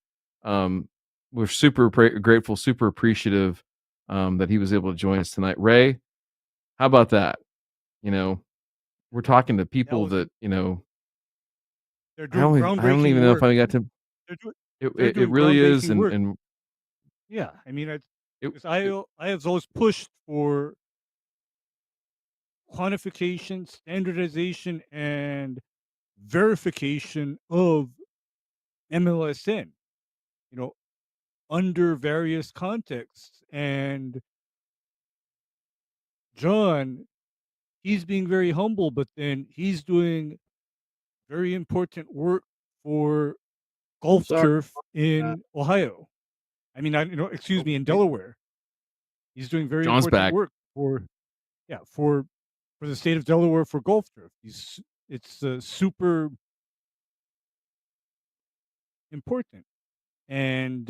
um, we're super grateful, super appreciative that he was able to join us tonight. Ray, how about that? You know, we're talking to That people was that they're doing I don't groundbreaking even know if work. I got to. They're doing It really is, groundbreaking work. and Yeah, I mean, it, because it I have always pushed for quantification, standardization, and verification of MLSN. You know, under various contexts. And John, he's being very humble, but then he's doing very important work for golf Sorry. turf Uh, in Ohio. I mean, excuse me, in okay. Delaware. He's doing very John's important back. work for, yeah, for the state of Delaware for golf turf. It's super important, and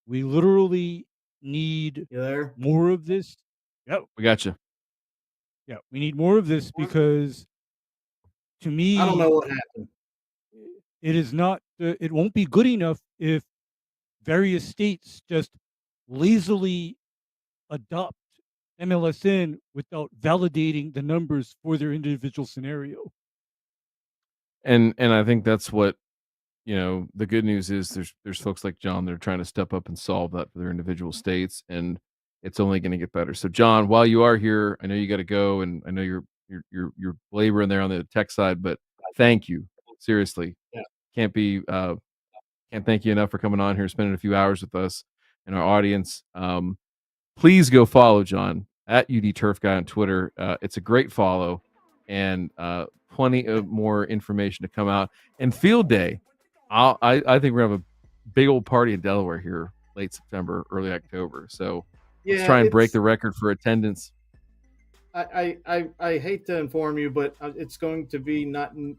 we literally need You there? more of this. Yeah, We got you. yeah, we need more of this because to I don't know me, what happened. it is not. It won't be good enough if various states just lazily adopt MLSN without validating the numbers for their individual scenario. And I think that's what the good news is there's folks like John that are trying to step up and solve that for their individual states, and it's only going to get better. So, John, while you are here, I know you got to go, and I know you're laboring there on the tech side, but thank you, seriously. Yeah. Can't be can't thank you enough for coming on here, spending a few hours with us and our audience. Please go follow John at UDTurfGuy on Twitter. It's a great follow, and plenty of more information to come out. And Field Day, I think we're gonna have a big old party in Delaware here late September, early October. So let's try and break the record for attendance. I hate to inform you, but it's going to be not in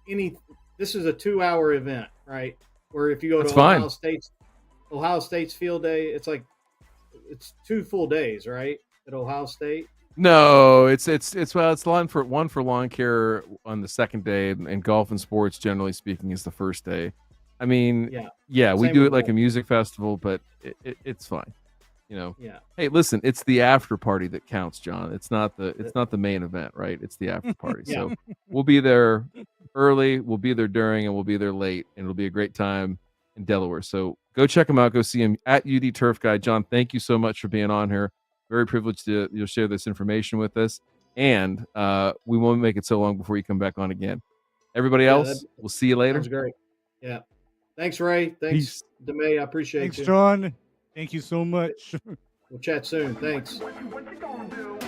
any. This is a 2-hour event, right? Where if you go That's to fine. Ohio State's Field Day, it's 2 full days, right? At Ohio State. No, it's one for lawn care on the second day, and golf and sports, generally speaking, is the first day. I mean, yeah, we do it like a music festival, but it's fine. Yeah. Hey, listen, it's the after party that counts, John. It's not the main event, right? It's the after party. Yeah. So we'll be there early, we'll be there during, and we'll be there late, and it'll be a great time in Delaware. So go check him out. Go see him at UDTurfGuy. John, thank you so much for being on here. Very privileged to share this information with us, and we won't make it so long before you come back on again. Everybody else, we'll see you later. Sounds great. Yeah. Thanks, Ray. Thanks, DeMay. I appreciate you. Thanks, John. Thank you so much. We'll chat soon. Thanks. What you gonna do?